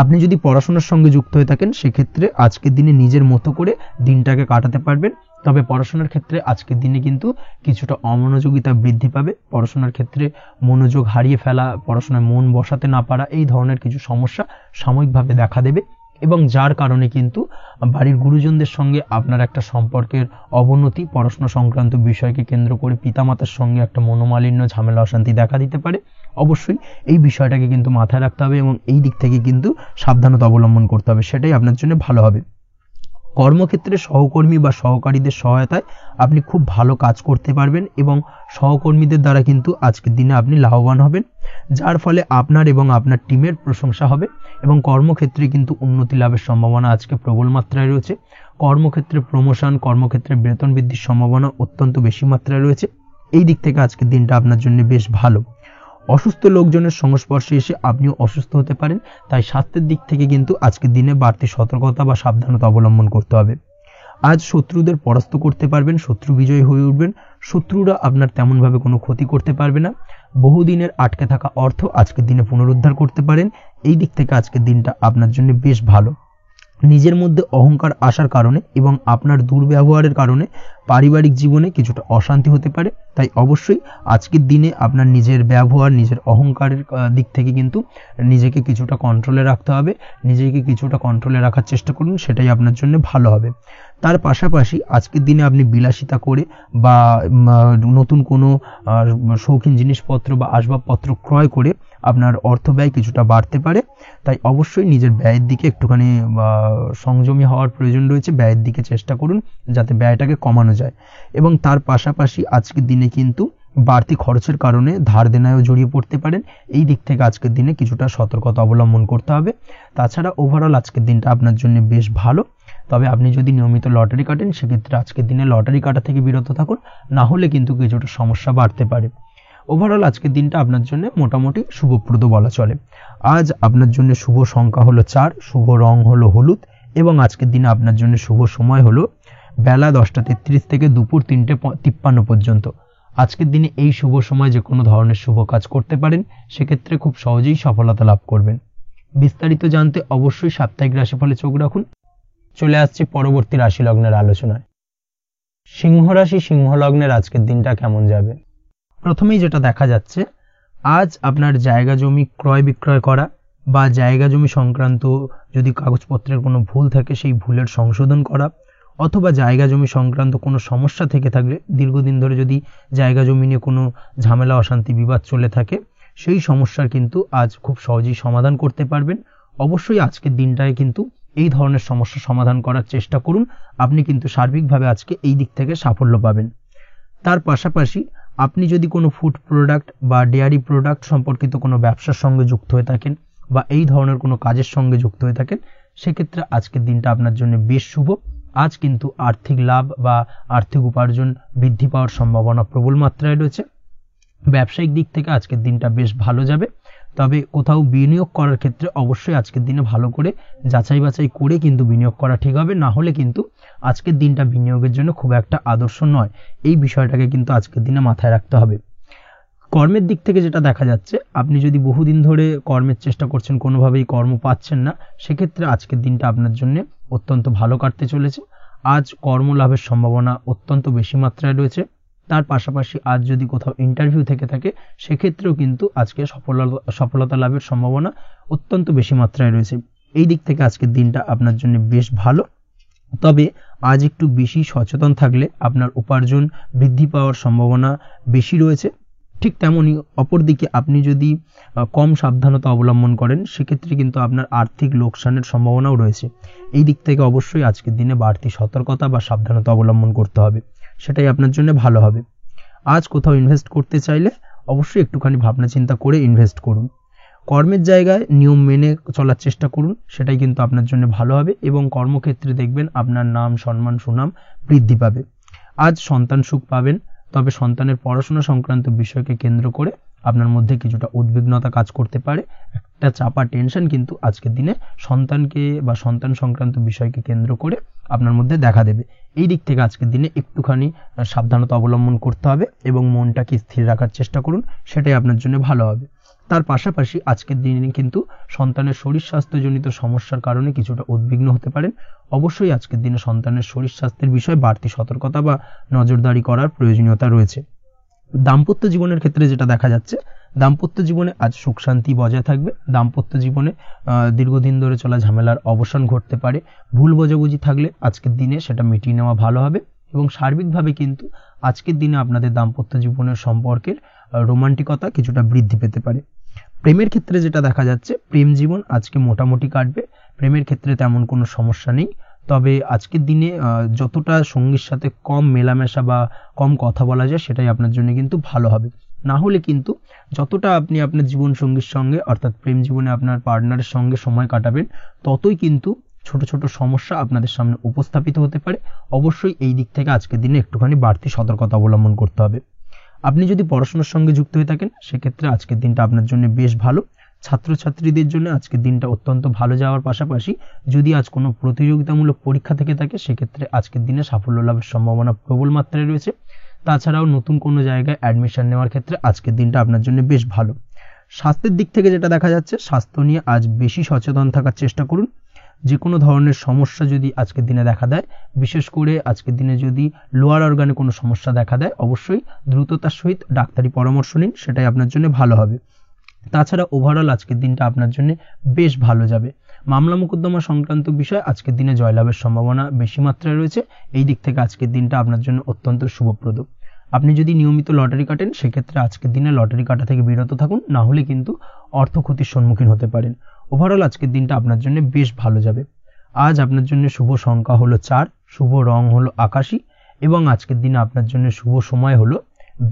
আপনি যদি পড়াশোনার সঙ্গে যুক্ত হয়ে থাকেন, সেক্ষেত্রে আজকের দিনে নিজের মতো করে দিনটাকে কাটাতে পারবেন। তবে পড়াশোনার ক্ষেত্রে আজকের দিনে কিন্তু কিছুটা অমনোযোগিতা বৃদ্ধি পাবে। পড়াশোনার ক্ষেত্রে মনোযোগ হারিয়ে ফেলা, পড়াশোনায় মন বসাতে না পারা, এই ধরনের কিছু সমস্যা সাময়িকভাবে দেখা দেবে এবং যার কারণে কিন্তু বাড়ির গুরুজনদের সঙ্গে আপনার একটা সম্পর্কের অবনতি, পড়াশোনা সংক্রান্ত বিষয়কে কেন্দ্র করে পিতামাতার সঙ্গে একটা মনোমালিন্য, ঝামেলা অশান্তি দেখা দিতে পারে। অবশ্যই এই বিষয়টাকে কিন্তু মাথায় রাখতে হবে এবং এই দিক থেকে কিন্তু সাবধানতা অবলম্বন করতে হবে, সেটাই আপনার জন্য ভালো হবে। কর্মক্ষেত্রে সহকর্মী বা সহকারীদের সহায়তায় আপনি খুব ভালো কাজ করতে পারবেন এবং সহকর্মীদের দ্বারা কিন্তু আজকের দিনে আপনি লাভবান হবেন, যার ফলে আপনার এবং আপনার টিমের প্রশংসা হবে এবং কর্মক্ষেত্রে কিন্তু উন্নতি লাভের সম্ভাবনা আজকে প্রবল মাত্রায় রয়েছে। কর্মক্ষেত্রে প্রমোশন, কর্মক্ষেত্রে বেতন বৃদ্ধির সম্ভাবনা অত্যন্ত বেশি মাত্রায় রয়েছে। এই দিক থেকে আজকের দিনটা আপনার জন্য বেশ ভালো। অসুস্থ লোকজনের সংস্পর্শে এসে আপনিও অসুস্থ হতে পারেন, তাই স্বাস্থ্যের দিক থেকে কিন্তু আজকের দিনে বাড়তি সতর্কতা বা সাবধানতা অবলম্বন করতে হবে। আজ শত্রুদের পরাস্ত করতে পারবেন, শত্রু বিজয়ী হয়ে উঠবেন। শত্রুরা আপনার তেমনভাবে কোনো ক্ষতি করতে পারবে না। বহুদিনের আটকে থাকা অর্থ আজকের দিনে পুনরুদ্ধার করতে পারেন। এই দিক থেকে আজকের দিনটা আপনার জন্য বেশ ভালো। নিজের মধ্যে অহংকার আসার কারণে এবং আপনার দুর্ব্যবহারের কারণে পারিবারিক জীবনে কিছুটা অশান্তি হতে পারে। তাই অবশ্যই আজকের দিনে আপনার নিজের ব্যবহার, নিজের অহংকারের দিক থেকে কিন্তু নিজেকে কিছুটা কন্ট্রোলে রাখতে হবে। নিজেকে কিছুটা কন্ট্রোলে রাখার চেষ্টা করুন, সেটাই আপনার জন্য ভালো হবে। তার পাশাপাশি আজকের দিনে আপনি বিলাসিতা করে বা নতুন কোনো শৌখিন জিনিসপত্র বা আসবাবপত্র ক্রয় করে আপনার অর্থ ব্যয় কিছুটা বাড়তে পারে। তাই অবশ্যই নিজের ব্যয়ের দিকে একটুখানি সংযমী হওয়ার প্রয়োজন রয়েছে। ব্যয়ের দিকে চেষ্টা করুন যাতে ব্যয়টাকে কমানো যায় এবং তার পাশাপাশি আজকের দিনে কিন্তু বাড়তি খরচের কারণে ধার দেনায়ও জড়িয়ে পড়তে পারেন। এই দিক থেকে আজকের দিনে কিছুটা সতর্কতা অবলম্বন করতে হবে। তাছাড়া ওভারঅল আজকের দিনটা আপনার জন্য বেশ ভালো। তবে আপনি যদি নিয়মিত লটারি কাটেন, সেক্ষেত্রে আজকের দিনে লটারি কাটা থেকে বিরত থাকুন, না হলে কিন্তু কিছুটা সমস্যা বাড়তে পারে। ওভারঅল আজকের দিনটা আপনার জন্য মোটামুটি শুভপ্রদ বলা চলে। আজ আপনার জন্য শুভ সংখ্যা হলো 4, শুভ রং হলো হলুদ এবং আজকের দিনে আপনার জন্য শুভ সময় হলো বেলা 10:33 থেকে দুপুর 3:53 পর্যন্ত। আজকের দিনে এই শুভ সময় যে কোনো ধরনের শুভ কাজ করতে পারেন, সেক্ষেত্রে খুব সহজেই সফলতা লাভ করবেন। বিস্তারিত জানতে অবশ্যই সাপ্তাহিক রাশিফলে চোখ রাখুন। চলে আসছে পরবর্তী রাশি লগ্নের আলোচনায়। সিংহ রাশি, সিংহ লগ্নের আজকের দিনটা কেমন যাবে? প্রথমেই যেটা দেখা যাচ্ছে, আজ আপনার জায়গা জমি ক্রয় বিক্রয় করা বা জায়গা জমি সংক্রান্ত যদি কাগজপত্রের কোনো ভুল থাকে সেই ভুলের সংশোধন করা, অথবা জায়গা জমি সংক্রান্ত কোনো সমস্যা থেকে থাকলে, দীর্ঘদিন ধরে যদি জায়গা জমি নিয়ে কোনো ঝামেলা অশান্তি বিবাদ চলে থাকে, সেই সমস্যার কিন্তু আজ খুব সহজেই সমাধান করতে পারবেন। অবশ্যই আজকের দিনটায় কিন্তু এই ধরনের সমস্যা সমাধান করার চেষ্টা করুন। আপনি কিন্তু সার্বিকভাবে আজকে এই দিক থেকে সাফল্য পাবেন। তার পাশাপাশি আপনি যদি কোনো ফুড প্রোডাক্ট বা ডেয়ারি প্রোডাক্ট সম্পর্কিত কোনো ব্যবসার সঙ্গে যুক্ত হয়ে থাকেন বা এই ধরনের কোনো কাজের সঙ্গে যুক্ত হয়ে থাকেন, সেক্ষেত্রে আজকের দিনটা আপনার জন্য বেশ শুভ। আজ কিন্তু আর্থিক লাভ বা আর্থিক উপার্জন বৃদ্ধি পাওয়ার সম্ভাবনা প্রবল মাত্রায় রয়েছে। ব্যবসায়িক দিক থেকে আজকের দিনটা বেশ ভালো যাবে। তবে কোথাও বিনিয়োগ করার ক্ষেত্রে অবশ্যই আজকের দিনে ভালো করে যাচাই বাছাই করে কিন্তু বিনিয়োগ করা ঠিক হবে, না হলে কিন্তু আজকের দিনটা বিনিয়োগের জন্য খুব একটা আদর্শ নয়। এই বিষয়টাকে কিন্তু আজকের দিনে মাথায় রাখতে হবে। কর্মের দিক থেকে যেটা দেখা যাচ্ছে, আপনি যদি বহুদিন ধরে কর্মের চেষ্টা করছেন, কোনোভাবেই কর্ম পাচ্ছেন না, সেক্ষেত্রে আজকের দিনটা আপনার জন্য অত্যন্ত ভালো কাটতে চলেছে। আজ কর্মলাভের সম্ভাবনা অত্যন্ত বেশি মাত্রায় রয়েছে। তার পাশাপাশি আজ যদি কোথাও ইন্টারভিউ থেকে থাকে, সেক্ষেত্রেও কিন্তু আজকে সফলতা লাভের সম্ভাবনা অত্যন্ত বেশি মাত্রায় রয়েছে। এই দিক থেকে আজকের দিনটা আপনার জন্য বেশ ভালো। তবে আজ একটু বেশি সচেতন থাকলে আপনার উপার্জন বৃদ্ধি পাওয়ার সম্ভাবনা বেশি রয়েছে। ঠিক তেমনি অপরদিকে আপনি যদি কম সাবধানতা অবলম্বন করেন, সেক্ষেত্রে কিন্তু আপনার আর্থিক লোকসানের সম্ভাবনাও রয়েছে। এই দিক থেকে অবশ্যই আজকের দিনে বাড়তি সতর্কতা বা সাবধানতা অবলম্বন করতে হবে, সেটাই আপনার জন্য ভালো হবে। আজ কোথাও ইনভেস্ট করতে চাইলে অবশ্যই একটুখানি ভাবনা চিন্তা করে ইনভেস্ট করুন। কর্মের জায়গায় নিয়ম মেনে চলার চেষ্টা করুন, সেটাই কিন্তু আপনার জন্য ভালো হবে এবং কর্মক্ষেত্রে দেখবেন আপনার নাম, সম্মান, সুনাম বৃদ্ধি পাবে। আজ সন্তান সুখ পাবেন, তবে সন্তানের পড়াশোনা সংক্রান্ত বিষয়কে কেন্দ্র করে আপনার মধ্যে কিছুটা উদ্বিগ্নতা কাজ করতে পারে। একটা চাপা টেনশন কিন্তু আজকের দিনে সন্তানকে বা সন্তান সংক্রান্ত বিষয়কে কেন্দ্র করে আপনার মধ্যে দেখা দেবে। এই দিক থেকে আজকের দিনে একটুখানি সাবধানতা অবলম্বন করতে হবে এবং মনটাকে স্থির রাখার চেষ্টা করুন, সেটাই আপনার জন্য ভালো হবে। তার পাশাপাশি আজকের দিনে কিন্তু সন্তানের শরীর স্বাস্থ্যজনিত সমস্যার কারণে কিছুটা উদ্বিগ্ন হতে পারেন। অবশ্যই আজকের দিনে সন্তানের শরীর স্বাস্থ্যের বিষয়ে বাড়তি সতর্কতা বা নজরদারি করার প্রয়োজনীয়তা রয়েছে। দাম্পত্য জীবনের ক্ষেত্রে যেটা দেখা যাচ্ছে, দাম্পত্য জীবনে আজ সুখ শান্তি বজায় থাকবে। দাম্পত্য জীবনে দীর্ঘদিন ধরে চলা ঝামেলার অবসান ঘটতে পারে। ভুল বোঝাবুঝি থাকলে আজকের দিনে সেটা মিটিয়ে নেওয়া ভালো হবে এবং সার্বিকভাবে কিন্তু আজকের দিনে আপনাদের দাম্পত্য জীবনের সম্পর্কের রোমান্টিকতা কিছুটা বৃদ্ধি পেতে পারে। প্রেমের ক্ষেত্রে যেটা দেখা যাচ্ছে, প্রেম জীবন আজকে মোটামুটি কাটবে। প্রেমের ক্ষেত্রে তেমন কোনো সমস্যা নেই। তবে আজকের দিনে যতটা সঙ্গীর সাথে কম মেলামেশা বা কম কথা বলা যায়, সেটাই আপনার জন্য কিন্তু ভালো হবে। না হলে কিন্তু যতটা আপনি আপনার জীবন সঙ্গীর সঙ্গে অর্থাৎ প্রেম জীবনে আপনার পার্টনারের সঙ্গে সময় কাটাবেন, ততই কিন্তু ছোট ছোট সমস্যা আপনাদের সামনে উপস্থাপিত হতে পারে। অবশ্যই এই দিক থেকে আজকের দিনে একটুখানি বাড়তি সতর্কতা অবলম্বন করতে হবে। আপনি যদি পড়াশোনার সঙ্গে যুক্ত হয়ে থাকেন, সেক্ষেত্রে আজকের দিনটা আপনার জন্য বেশ ভালো। ছাত্রছাত্রীদের জন্য আজকের দিনটা অত্যন্ত ভালো যাওয়ার পাশাপাশি যদি আজ কোনো প্রতিযোগিতামূলক পরীক্ষা থেকে থাকে, সেক্ষেত্রে আজকের দিনে সাফল্য লাভের সম্ভাবনা প্রবল মাত্রায় রয়েছে। তাছাড়াও নতুন কোনো জায়গায় অ্যাডমিশন নেওয়ার ক্ষেত্রে আজকের দিনটা আপনার জন্য বেশ ভালো। স্বাস্থ্যের দিক থেকে যেটা দেখা যাচ্ছে, স্বাস্থ্য নিয়ে আজ বেশি সচেতন থাকার চেষ্টা করুন। যে কোনো ধরনের সমস্যা যদি আজকের দিনে দেখা দেয়, বিশেষ করে আজকের দিনে যদি লোয়ার অর্গানে কোনো সমস্যা দেখা দেয়, অবশ্যই দ্রুততার সহিত ডাক্তারি পরামর্শ নিন, সেটাই আপনার জন্য ভালো হবে। তাছাড়া ওভারঅল আজকের দিনটা আপনার জন্য বেশ ভালো যাবে। মামলা মোকদ্দমা সংক্রান্ত বিষয় আজকের দিনে জয়লাভের সম্ভাবনা বেশি মাত্রায় রয়েছে। এই দিক থেকে আজকের দিনটা আপনার জন্য অত্যন্ত শুভপ্রদ। আপনি যদি নিয়মিত লটারি কাটেন, সেক্ষেত্রে আজকের দিনে লটারি কাটা থেকে বিরত থাকুন, না হলে কিন্তু অর্থ ক্ষতির সম্মুখীন হতে পারেন। ওভারঅল আজকের দিনটা আপনার জন্য বেশ ভালো যাবে। আজ আপনার জন্য শুভ সংখ্যা হলো 4, শুভ রং হলো আকাশী এবং আজকের দিনে আপনার জন্য শুভ সময় হলো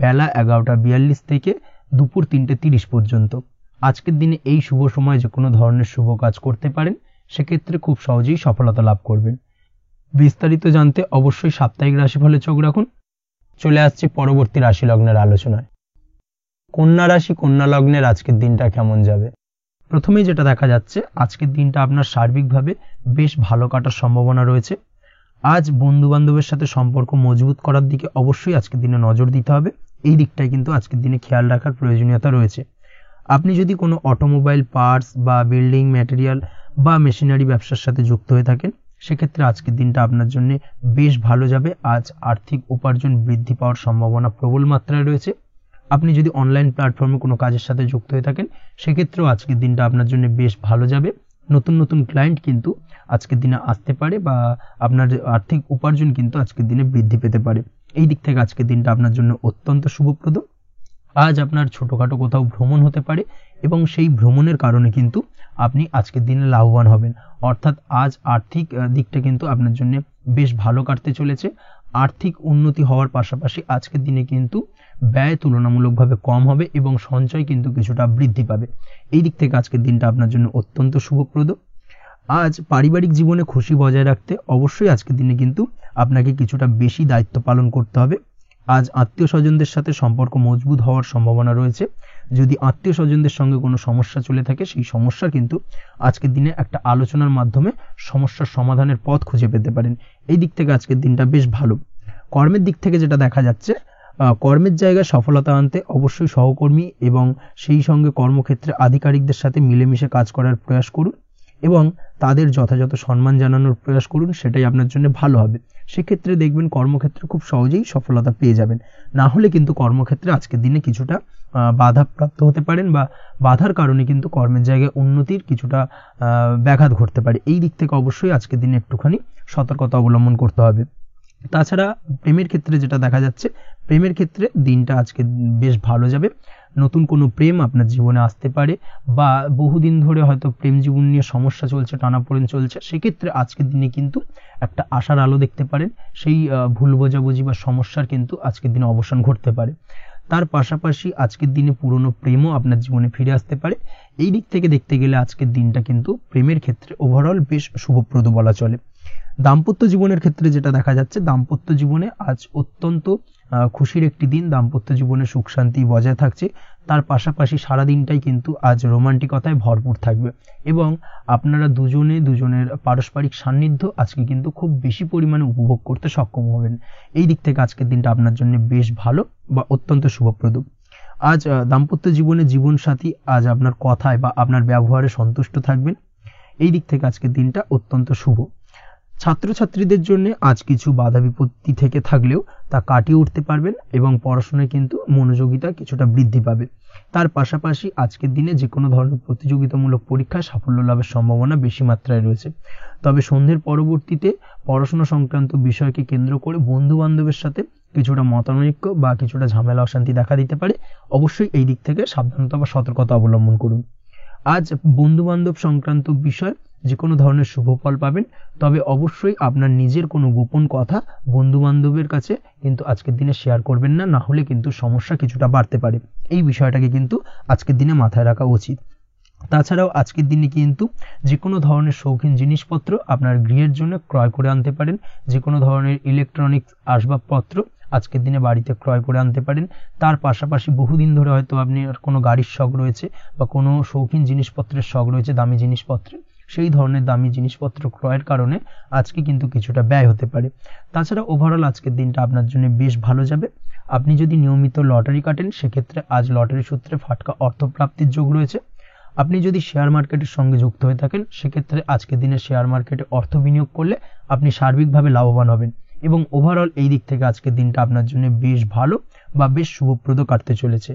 বেলা 11:42 থেকে দুপুর 3:30 পর্যন্ত। আজকের দিনে এই শুভ সময় যে কোনো ধরনের শুভ কাজ করতে পারেন, সেক্ষেত্রে খুব সহজেই সফলতা লাভ করবেন। বিস্তারিত জানতে অবশ্যই সাপ্তাহিক রাশিফলে চোখ রাখুন। চলে আসছে পরবর্তী রাশি লগ্নের আলোচনায়। কন্যা রাশি, কন্যা লগ্নের আজকের দিনটা কেমন যাবে? প্রথমেই যেটা দেখা যাচ্ছে, আজকের দিনটা আপনার সার্বিকভাবে বেশ ভালো কাটার সম্ভাবনা রয়েছে। আজ বন্ধু বান্ধবের সাথে সম্পর্ক মজবুত করার দিকে অবশ্যই আজকের দিনে নজর দিতে হবে। এই দিকটাই কিন্তু আজকের দিনে খেয়াল রাখার প্রয়োজনীয়তা রয়েছে। আপনি যদি কোনো অটোমোবাইল পার্টস বা বিল্ডিং ম্যাটেরিয়াল বা মেশিনারি ব্যবসার সাথে যুক্ত হয়ে থাকেন, সেক্ষেত্রে আজকের দিনটা আপনার জন্য বেশ ভালো যাবে। আজ আর্থিক উপার্জন বৃদ্ধি পাওয়ার সম্ভাবনা প্রবল মাত্রায় রয়েছে। আপনি যদি অনলাইন প্ল্যাটফর্মে কোনো কাজের সাথে যুক্ত হয়ে থাকেন, সেক্ষেত্রেও আজকের দিনটা আপনার জন্য বেশ ভালো যাবে। নতুন নতুন ক্লায়েন্ট কিন্তু আজকের দিনে আসতে পারে বা আপনার আর্থিক উপার্জন কিন্তু আজকের দিনে বৃদ্ধি পেতে পারে। এই দিক থেকে আজকের দিনটা আপনার জন্য অত্যন্ত শুভপ্রদ। আজ আপনার ছোটখাটো কোথাও ভ্রমণ হতে পারে এবং সেই ভ্রমণের কারণে কিন্তু আপনি আজকের দিনে লাভবান হবেন। অর্থাৎ আজ আর্থিক দিকটা কিন্তু আপনার জন্য বেশ ভালো কাটতে চলেছে। আর্থিক উন্নতি হওয়ার পাশাপাশি আজকের দিনে কিন্তু ব্যয় তুলনামূলকভাবে কম হবে এবং সঞ্চয় কিন্তু কিছুটা বৃদ্ধি পাবে। এই দিক থেকে আজকের দিনটা আপনার জন্য অত্যন্ত শুভপ্রদ। আজ পারিবারিক জীবনে খুশি বজায় রাখতে অবশ্যই আজকের দিনে কিন্তু আপনাকে কিছুটা বেশি দায়িত্ব পালন করতে হবে। আজ আত্মীয় স্বজনদের সাথে সম্পর্ক মজবুত হওয়ার সম্ভাবনা রয়েছে। যদি আত্মীয় স্বজনদের সঙ্গে কোনো সমস্যা চলে থাকে, সেই সমস্যা কিন্তু আজকের দিনে একটা আলোচনার মাধ্যমে সমস্যার সমাধানের পথ খুঁজে পেতে পারেন। এই দিক থেকে আজকের দিনটা বেশ ভালো। কর্মের দিক থেকে যেটা দেখা যাচ্ছে, কর্মের জায়গায় সফলতা আনতে অবশ্যই সহকর্মী এবং সেই সঙ্গে কর্মক্ষেত্রে আধিকারিকদের সাথে মিলেমিশে কাজ করার প্রয়াস করুন এবং তাদের যথাযথ সম্মান জানানোর প্রয়াস করুন, সেটাই আপনার জন্য ভালো হবে। সেক্ষেত্রে দেখবেন কর্মক্ষেত্রে খুব সহজেই সফলতা পেয়ে যাবেন। না হলে কিন্তু কর্মক্ষেত্রে আজকের দিনে কিছুটা বাধাপ্রাপ্ত হতে পারেন বা বাধার কারণে কিন্তু কর্মের জায়গায় উন্নতির কিছুটা ব্যাঘাত ঘটতে পারে। এই দিক থেকে অবশ্যই আজকের দিনে একটুখানি সতর্কতা অবলম্বন করতে হবে। তাছাড়া প্রেমের ক্ষেত্রে যেটা দেখা যাচ্ছে, প্রেমের ক্ষেত্রে দিনটা আজকে বেশ ভালো যাবে। নতুন কোনো প্রেম আপনার জীবনে আসতে পারে বা বহুদিন ধরে হয়তো প্রেম জীবন নিয়ে সমস্যা চলছে, টানাপোড়েন চলছে, সেক্ষেত্রে আজকের দিনে কিন্তু একটা আশার আলো দেখতে পারেন। সেই ভুল বোঝাবুঝি বা সমস্যার কিন্তু আজকের দিনে অবসান ঘটতে পারে। তার পাশাপাশি আজকের দিনে পুরনো প্রেমও আপনার জীবনে ফিরে আসতে পারে। এই দিক থেকে দেখতে গেলে আজকের দিনটা কিন্তু প্রেমের ক্ষেত্রে ওভারঅল বেশ শুভপ্রদ বলা চলে। দাম্পত্য জীবনের ক্ষেত্রে যেটা দেখা যাচ্ছে, দাম্পত্য জীবনে আজ অত্যন্ত খুশির একটি দিন। দাম্পত্য জীবনে সুখ শান্তি বজায় থাকছে। তার পাশাপাশি সারা দিনটাই কিন্তু আজ রোমান্টিকতায় ভরপুর থাকবে এবং আপনারা দুজনের পারস্পরিক সান্নিধ্য আজকে কিন্তু খুব বেশি পরিমাণে উপভোগ করতে সক্ষম হবেন। এই দিক থেকে আজকের দিনটা আপনার জন্য বেশ ভালো বা অত্যন্ত শুভপ্রদ। আজ দাম্পত্য জীবনে জীবনসাথী আজ আপনার কথায় বা আপনার ব্যবহারে সন্তুষ্ট থাকবেন। এই দিক থেকে আজকের দিনটা অত্যন্ত শুভ। ছাত্রছাত্রীদের জন্য আজ কিছু বাধা বিপত্তি থেকে থাকলেও তা কাটিয়ে উঠতে পারবেন এবং পড়াশোনায় কিন্তু মনোযোগিতা কিছুটা বৃদ্ধি পাবে। তার পাশাপাশি আজকের দিনে যে কোনো ধরনের প্রতিযোগিতামূলক পরীক্ষায় সাফল্য লাভের সম্ভাবনা বেশি মাত্রায় রয়েছে। তবে সন্ধ্যের পরবর্তীতে পড়াশোনা সংক্রান্ত বিষয়কে কেন্দ্র করে বন্ধু বান্ধবের সাথে কিছুটা মতানৈক্য বা কিছুটা ঝামেলা অশান্তি দেখা দিতে পারে। অবশ্যই এই দিক থেকে সাবধানতা বা সতর্কতা অবলম্বন করুন। আজ বন্ধু বান্ধব সংক্রান্ত বিষয় যে কোনো ধরনের শুভ ফল পাবেন, তবে অবশ্যই আপনার নিজের কোনো গোপন কথা বন্ধু বান্ধবের কাছে কিন্তু আজকের দিনে শেয়ার করবেন না, না হলে কিন্তু সমস্যা কিছুটা বাড়তে পারে। এই বিষয়টাকে কিন্তু আজকের দিনে মাথায় রাখা উচিত। তাছাড়াও আজকের দিনে কিন্তু যে কোনো ধরনের শৌখিন জিনিসপত্র আপনার গৃহের জন্য ক্রয় করে আনতে পারেন। যে কোনো ধরনের ইলেকট্রনিক্স আসবাবপত্র আজকের দিনে বাড়িতে ক্রয় করে আনতে পারেন। তার পাশাপাশি বহুদিন ধরে হয়তো আপনি কোনো গাড়ির শখ রয়েছে বা কোনো শৌখিন জিনিসপত্রের শখ রয়েছে, দামি জিনিসপত্রের, সেই ধরনের দামি জিনিসপত্র ক্রয়ের কারণে আজকে কিন্তু কিছুটা ব্যয় হতে পারে। তাছাড়া ওভারঅল আজকের দিনটা আপনার জন্য বেশ ভালো যাবে। আপনি যদি নিয়মিত লটারি কাটেন, সেক্ষেত্রে আজ লটারি সূত্রে ফাটকা অর্থপ্রাপ্তির যোগ রয়েছে। আপনি যদি শেয়ার মার্কেটের সঙ্গে যুক্ত হয়ে থাকেন, সেক্ষেত্রে আজকের দিনে শেয়ার মার্কেটে অর্থ বিনিয়োগ করলে আপনি সার্বিকভাবে লাভবান হবেন এবং ওভারঅল এই দিক থেকে আজকের দিনটা আপনার জন্য বেশ ভালো বা বেশ শুভপ্রদ কাটতে চলেছে।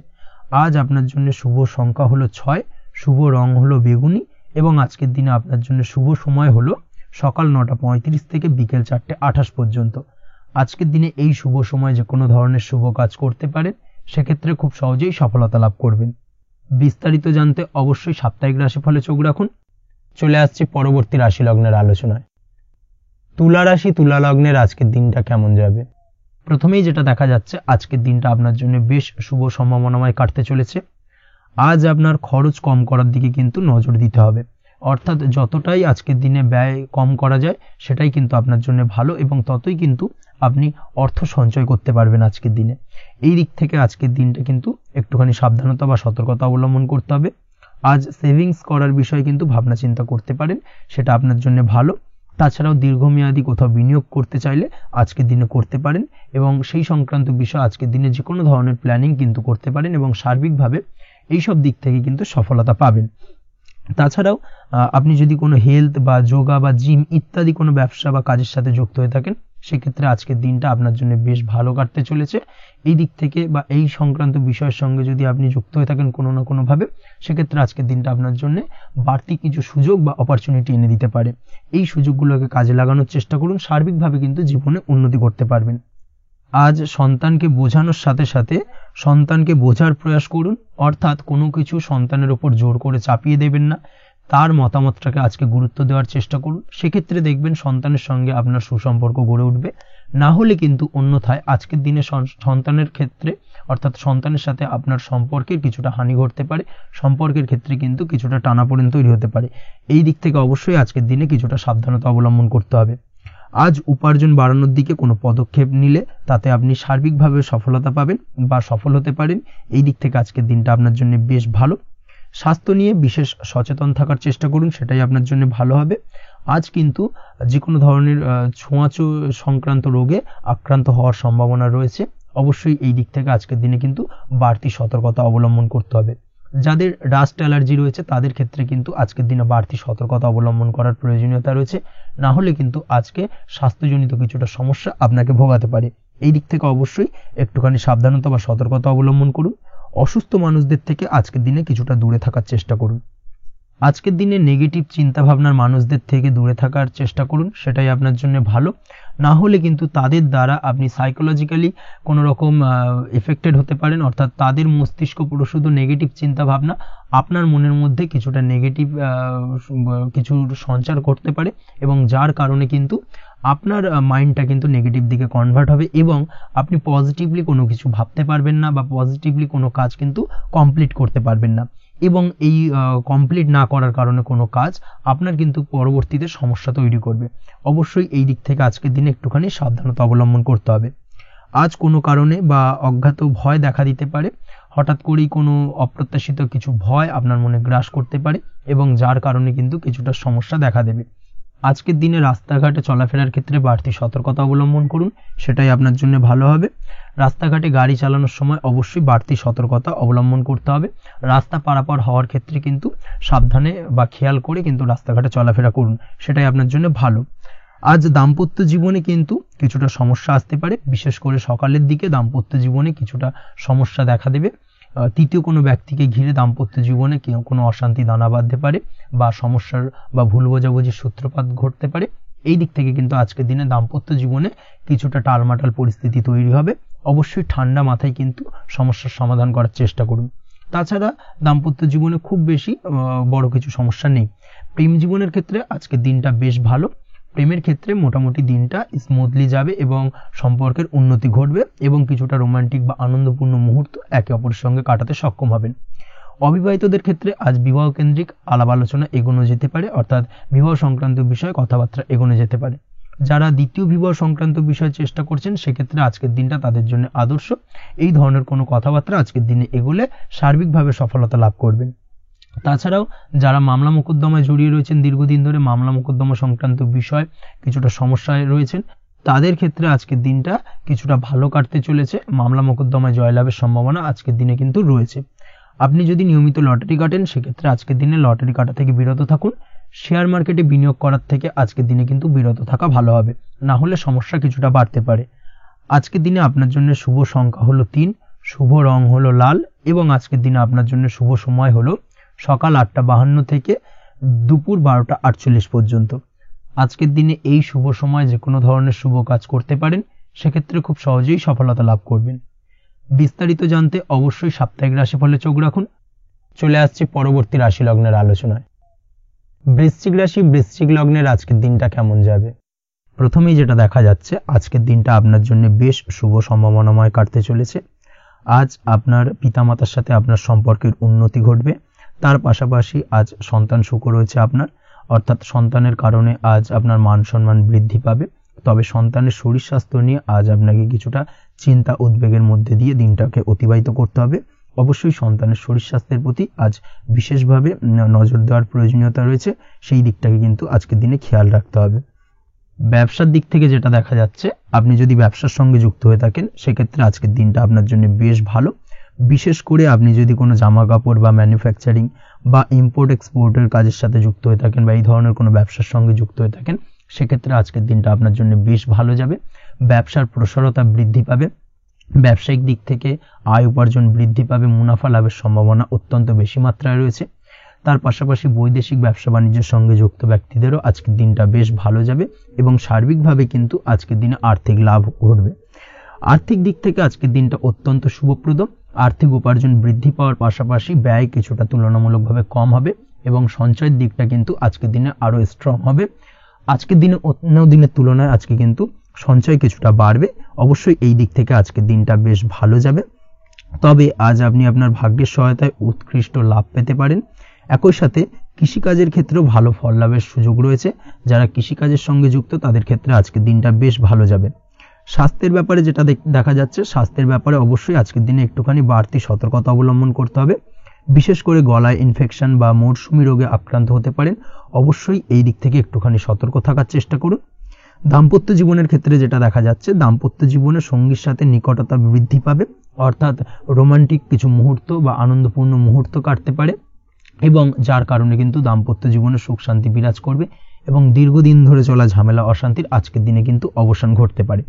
আজ আপনার জন্য শুভ সংখ্যা হলো 6, শুভ রং হলো বেগুনি এবং আজকের দিনে আপনার জন্য শুভ সময় হলো সকাল 9:35 থেকে বিকেল 4:28 পর্যন্ত। আজকের দিনে এই শুভ সময় যে কোনো ধরনের শুভ কাজ করতে পারেন, সেক্ষেত্রে খুব সহজেই সফলতা লাভ করবেন। বিস্তারিত জানতে অবশ্যই সাপ্তাহিক রাশিফলে চোখ রাখুন। চলে আসছে পরবর্তী রাশি লগ্নের আলোচনায়। তুলা রাশি, তুলা লগ্নের আজকের দিনটা কেমন যাবে? প্রথমেই যেটা দেখা যাচ্ছে, আজকের দিনটা আপনার জন্য বেশ শুভ সম্ভাবনাময় কাটতে চলেছে। আজ আপনার খরচ কম করার দিকে কিন্তু নজর দিতে হবে, অর্থাৎ যতটাই আজকের দিনে ব্যয় কম করা যায় সেটাই কিন্তু আপনার জন্য ভালো এবং ততই কিন্তু আপনি অর্থ সঞ্চয় করতে পারবেন আজকের দিনে। এই দিক থেকে আজকের দিনটা কিন্তু একটুখানি সাবধানতা বা সতর্কতা অবলম্বন করতে হবে। আজ সেভিংস করার বিষয়ে কিন্তু ভাবনা চিন্তা করতে পারেন, সেটা আপনার জন্য ভালো। তাছাড়াও দীর্ঘমেয়াদী কোথাও বিনিয়োগ করতে চাইলে আজকের দিনে করতে পারেন এবং সেই সংক্রান্ত বিষয় আজকের দিনে যে কোনো ধরনের প্ল্যানিং কিন্তু করতে পারেন এবং সার্বিকভাবে এইসব দিক থেকে কিন্তু সফলতা পাবেন। তাছাড়াও আপনি যদি কোনো হেলথ বা যোগা বা জিম ইত্যাদি কোনো ব্যবসা বা কাজের সাথে যুক্ত হয়ে থাকেন, সেক্ষেত্রে আজকের দিনটা আপনার জন্য বেশ ভালো কাটতে চলেছে। এই দিক থেকে বা এই সংক্রান্ত বিষয়ের সঙ্গে যদি আপনি যুক্ত হয়ে থাকেন কোনো না কোনোভাবে, সেক্ষেত্রে আজকের দিনটা আপনার জন্য বাড়তি কিছু সুযোগ বা অপরচুনিটি এনে দিতে পারে। এই সুযোগগুলোকে কাজে লাগানোর চেষ্টা করুন, সার্বিকভাবে কিন্তু জীবনে উন্নতি করতে পারবেন। আজ সন্তানকে বোঝানোর সাথে সাথে সন্তানকে বোঝার প্রয়াস করুন, অর্থাৎ কোনো কিছু সন্তানের উপর জোর করে চাপিয়ে দেবেন না, তার মতামতটাকে আজকে গুরুত্ব দেওয়ার চেষ্টা করুন। সেক্ষেত্রে দেখবেন সন্তানের সঙ্গে আপনার সুসম্পর্ক গড়ে উঠবে। না হলে কিন্তু অন্যথায় আজকের দিনে সন্তানের ক্ষেত্রে অর্থাৎ সন্তানের সাথে আপনার সম্পর্কের কিছুটা হানি ঘটতে পারে, সম্পর্কের ক্ষেত্রে কিন্তু কিছুটা টানাপোড়েন তৈরি হতে পারে। এই দিক থেকে অবশ্যই আজকের দিনে কিছুটা সাবধানতা অবলম্বন করতে হবে। আজ উপার্জন বাড়ানোর দিকে কোনো পদক্ষেপ নিলে তাতে আপনি সার্বিকভাবে সফলতা পাবেন বা সফল হতে পারেন। এই দিক থেকে আজকের দিনটা আপনার জন্য বেশ ভালো। স্বাস্থ্য নিয়ে বিশেষ সচেতন থাকার চেষ্টা করুন, সেটাই আপনার জন্য ভালো হবে। আজ কিন্তু যে কোনো ধরনের ছোঁয়াচে সংক্রান্ত রোগে আক্রান্ত হওয়ার সম্ভাবনা রয়েছে, অবশ্যই এই দিক থেকে আজকের দিনে কিন্তু বাড়তি সতর্কতা অবলম্বন করতে হবে। যাদের ডাস্ট অ্যালার্জি রয়েছে তাদের ক্ষেত্রে কিন্তু আজকের দিনে বাড়তি সতর্কতা অবলম্বন করার প্রয়োজনীয়তা রয়েছে, না হলে কিন্তু আজকে স্বাস্থ্যজনিত কিছুটা সমস্যা আপনাকে ভোগাতে পারে। এই দিক থেকে অবশ্যই একটুখানি সাবধানতা বা সতর্কতা অবলম্বন করুন। অসুস্থ মানুষদের থেকে আজকের দিনে কিছুটা দূরে থাকার চেষ্টা করুন। আজকের দিনে নেগেটিভ চিন্তাভাবনার মানুষদের থেকে দূরে থাকার চেষ্টা করুন, সেটাই আপনার জন্য ভালো। না হলে কিন্তু তাদের দ্বারা আপনি সাইকোলজিক্যালি কোনো রকম এফেক্টেড হতে পারেন, অর্থাৎ তাদের মস্তিষ্ক পুরো শুধু নেগেটিভ চিন্তাভাবনা আপনার মনের মধ্যে কিছুটা নেগেটিভ কিছু সঞ্চার করতে পারে, এবং যার কারণে কিন্তু আপনার মাইন্ডটা কিন্তু নেগেটিভ দিকে কনভার্ট হবে এবং আপনি পজিটিভলি কোনো কিছু ভাবতে পারবেন না বা পজিটিভলি কোনো কাজ কিন্তু কমপ্লিট করতে পারবেন না, এবং এই কমপ্লিট না করার কারণে কোনো কাজ আপনার কিন্তু পরবর্তীতে সমস্যা তৈরি করবে। অবশ্যই এই দিক থেকে আজকের দিনে একটুখানি সাবধানতা অবলম্বন করতে হবে। আজ কোনো কারণে বা অজ্ঞাত ভয় দেখা দিতে পারে, হঠাৎ করেই কোনো অপ্রত্যাশিত কিছু ভয় আপনার মনে গ্রাস করতে পারে এবং যার কারণে কিন্তু কিছুটা সমস্যা দেখা দেবে। আজকের দিনে রাস্তাঘাটে চলাফেরার ক্ষেত্রে বাড়তি সতর্কতা অবলম্বন করুন, সেটাই আপনার জন্য ভালো হবে। রাস্তাঘাটে গাড়ি চালানোর সময় অবশ্যই বাড়তি সতর্কতা অবলম্বন করতে হবে। রাস্তা পারাপার হওয়ার ক্ষেত্রে কিন্তু সাবধানে বা খেয়াল করে কিন্তু রাস্তাঘাটে চলাফেরা করুন, সেটাই আপনার জন্য ভালো। আজ দাম্পত্য জীবনে কিন্তু কিছুটা সমস্যা আসতে পারে, বিশেষ করে সকালের দিকে দাম্পত্য জীবনে কিছুটা সমস্যা দেখা দেবে। তৃতীয় কোনো ব্যক্তিকে ঘিরে দাম্পত্য জীবনে কোনো অশান্তি দানা বাঁধতে পারে বা সমস্যার বা ভুল বোঝাবুঝির সূত্রপাত ঘটতে পারে। এই দিক থেকে কিন্তু আজকের দিনে দাম্পত্য জীবনে কিছুটা টালমাটাল পরিস্থিতি তৈরি হবে। অবশ্যই ঠান্ডা মাথায় কিন্তু সমস্যার সমাধান করার চেষ্টা করুন। তাছাড়া দাম্পত্য জীবনে খুব বেশি বড় কিছু সমস্যা নেই। প্রেম জীবনের ক্ষেত্রে আজকের দিনটা বেশ ভালো। প্রেমের ক্ষেত্রে মোটামুটি দিনটা স্মুথলি যাবে এবং সম্পর্কের উন্নতি ঘটবে এবং কিছুটা রোমান্টিক বা আনন্দপূর্ণ মুহূর্ত একে অপরের সঙ্গে কাটাতে সক্ষম হবেন। অবিবাহিতদের ক্ষেত্রে আজ বিবাহ কেন্দ্রিক আলাপ আলোচনা এগোনো যেতে পারে, অর্থাৎ বিবাহ সংক্রান্ত বিষয়ে কথাবার্তা এগোনো যেতে পারে। যারা দ্বিতীয় বিবাহ সংক্রান্ত বিষয়ে চেষ্টা করছেন সেক্ষেত্রে আজকের দিনটা তাদের জন্য আদর্শ। এই ধরনের কোনো কথাবার্তা আজকের দিনে এগোলে সার্বিকভাবে সফলতা লাভ করবেন। তাছাড়াও যারা মামলা মোকদ্দমায় জড়িয়ে রয়েছেন, দীর্ঘদিন ধরে মামলা মোকদ্দমা সংক্রান্ত বিষয় কিছুটা সমস্যায় রয়েছেন, তাদের ক্ষেত্রে আজকের দিনটা কিছুটা ভালো কাটতে চলেছে। মামলা মোকদ্দমায় জয়লাভের সম্ভাবনা আজকের দিনে কিন্তু রয়েছে। আপনি যদি নিয়মিত লটারি কাটেন সেক্ষেত্রে আজকের দিনে লটারি কাটা থেকে বিরত থাকুন। শেয়ার মার্কেটে বিনিয়োগ করার থেকে আজকের দিনে কিন্তু বিরত থাকা ভালো হবে, না হলে সমস্যা কিছুটা বাড়তে পারে। আজকের দিনে আপনার জন্য শুভ সংখ্যা হলো 3, শুভ রং হলো লাল এবং আজকের দিনে আপনার জন্য শুভ সময় হলো সকাল 8:52 থেকে দুপুর 12:48 পর্যন্ত। আজকের দিনে এই শুভ সময় যে কোনো ধরনের শুভ কাজ করতে পারেন, সেক্ষেত্রে খুব সহজেই সফলতা লাভ করবেন। বিস্তারিত জানতে অবশ্যই সাপ্তাহিক রাশিফলে চোখ রাখুন। চলে আসছে পরবর্তী রাশি লগ্নের আলোচনায়। বৃশ্চিক রাশি, বৃশ্চিক লগ্নের আজকের দিনটা কেমন যাবে? প্রথমেই যেটা দেখা যাচ্ছে, আজকের দিনটা আপনার জন্য বেশ শুভ সম্ভাবনাময় কাটতে চলেছে। আজ আপনার পিতামাতার সাথে আপনার সম্পর্কের উন্নতি ঘটবে। তার পাশাপাশি আজ সন্তান সুখ রয়েছে আপনার, অর্থাৎ সন্তানের কারণে আজ আপনার মান সম্মান বৃদ্ধি পাবে। তবে সন্তানের শরীর স্বাস্থ্য নিয়ে আজ আপনাকে কিছুটা চিন্তা উদ্বেগের মধ্যে দিয়ে দিনটাকে অতিবাহিত করতে হবে। অবশ্যই সন্তানের শরীর স্বাস্থ্যের প্রতি আজ বিশেষভাবে নজর দেওয়ার প্রয়োজনীয়তা রয়েছে, সেই দিকটাকে কিন্তু আজকের দিনে খেয়াল রাখতে হবে। ব্যবসার দিক থেকে যেটা দেখা যাচ্ছে, আপনি যদি ব্যবসার সঙ্গে যুক্ত হয়ে থাকেন সেক্ষেত্রে আজকের দিনটা আপনার জন্য বেশ ভালো। বিশেষ করে আপনি যদি কোনো জামা কাপড় বা ম্যানুফ্যাকচারিং বা ইম্পোর্ট এক্সপোর্টের কাজের সাথে যুক্ত হয়ে থাকেন বা এই ধরনের কোনো ব্যবসার সঙ্গে যুক্ত হয়ে থাকেন, সেক্ষেত্রে আজকের দিনটা আপনার জন্য বেশ ভালো যাবে। ব্যবসার প্রসারতা বৃদ্ধি পাবে, ব্যবসায়িক দিক থেকে আয় উপার্জন বৃদ্ধি পাবে, মুনাফা লাভের সম্ভাবনা অত্যন্ত বেশি মাত্রায় রয়েছে। তার পাশাপাশি বৈদেশিক ব্যবসা বাণিজ্যের সঙ্গে যুক্ত ব্যক্তিদেরও আজকের দিনটা বেশ ভালো যাবে এবং সার্বিকভাবে কিন্তু আজকের দিনে আর্থিক লাভ ঘটবে। আর্থিক দিক থেকে আজকের দিনটা অত্যন্ত শুভপ্রদ। আর্থিক উপার্জন বৃদ্ধি পাওয়ার পাশাপাশি ব্যয় কিছুটা তুলনামূলকভাবে কম হবে এবং সঞ্চয়ের দিকটা কিন্তু আজকের দিনে আরো স্ট্রং হবে। আজকের দিনে অন্য দিনের তুলনায় আজকে কিন্তু সঞ্চয় কিছুটা বাড়বে। অবশ্যই এই দিক থেকে আজকের দিনটা বেশ ভালো যাবে। তবে আজ আপনি আপনার ভাগ্যের সহায়তায় উৎকৃষ্ট লাভ পেতে পারেন। একই সাথে কৃষিকাজের ক্ষেত্রেও ভালো ফল লাভের সুযোগ রয়েছে। যারা কৃষিকাজের সঙ্গে যুক্ত তাদের ক্ষেত্রে আজকের দিনটা বেশ ভালো যাবে। স্বাস্থ্যের ব্যাপারে যেটা দেখা যাচ্ছে, স্বাস্থ্যের ব্যাপারে অবশ্যই আজকের দিনে একটুখানি বাড়তি সতর্কতা অবলম্বন করতে হবে। বিশেষ করে গলায় ইনফেকশন বা মৌসুমী রোগে আক্রান্ত হতে পারেন। অবশ্যই এই দিক থেকে একটুখানি সতর্ক থাকার চেষ্টা করুন। দাম্পত্য জীবনের ক্ষেত্রে যেটা দেখা যাচ্ছে, দাম্পত্য জীবনে সঙ্গীর সাথে নিকটতা বৃদ্ধি পাবে, অর্থাৎ রোমান্টিক কিছু মুহূর্ত বা আনন্দপূর্ণ মুহূর্ত কাটতে পারে, এবং যার কারণে কিন্তু দাম্পত্য জীবনে সুখ শান্তি বিরাজ করবে এবং দীর্ঘদিন ধরে চলা ঝামেলা অশান্তির আজকের দিনে কিন্তু অবসান ঘটতে পারে।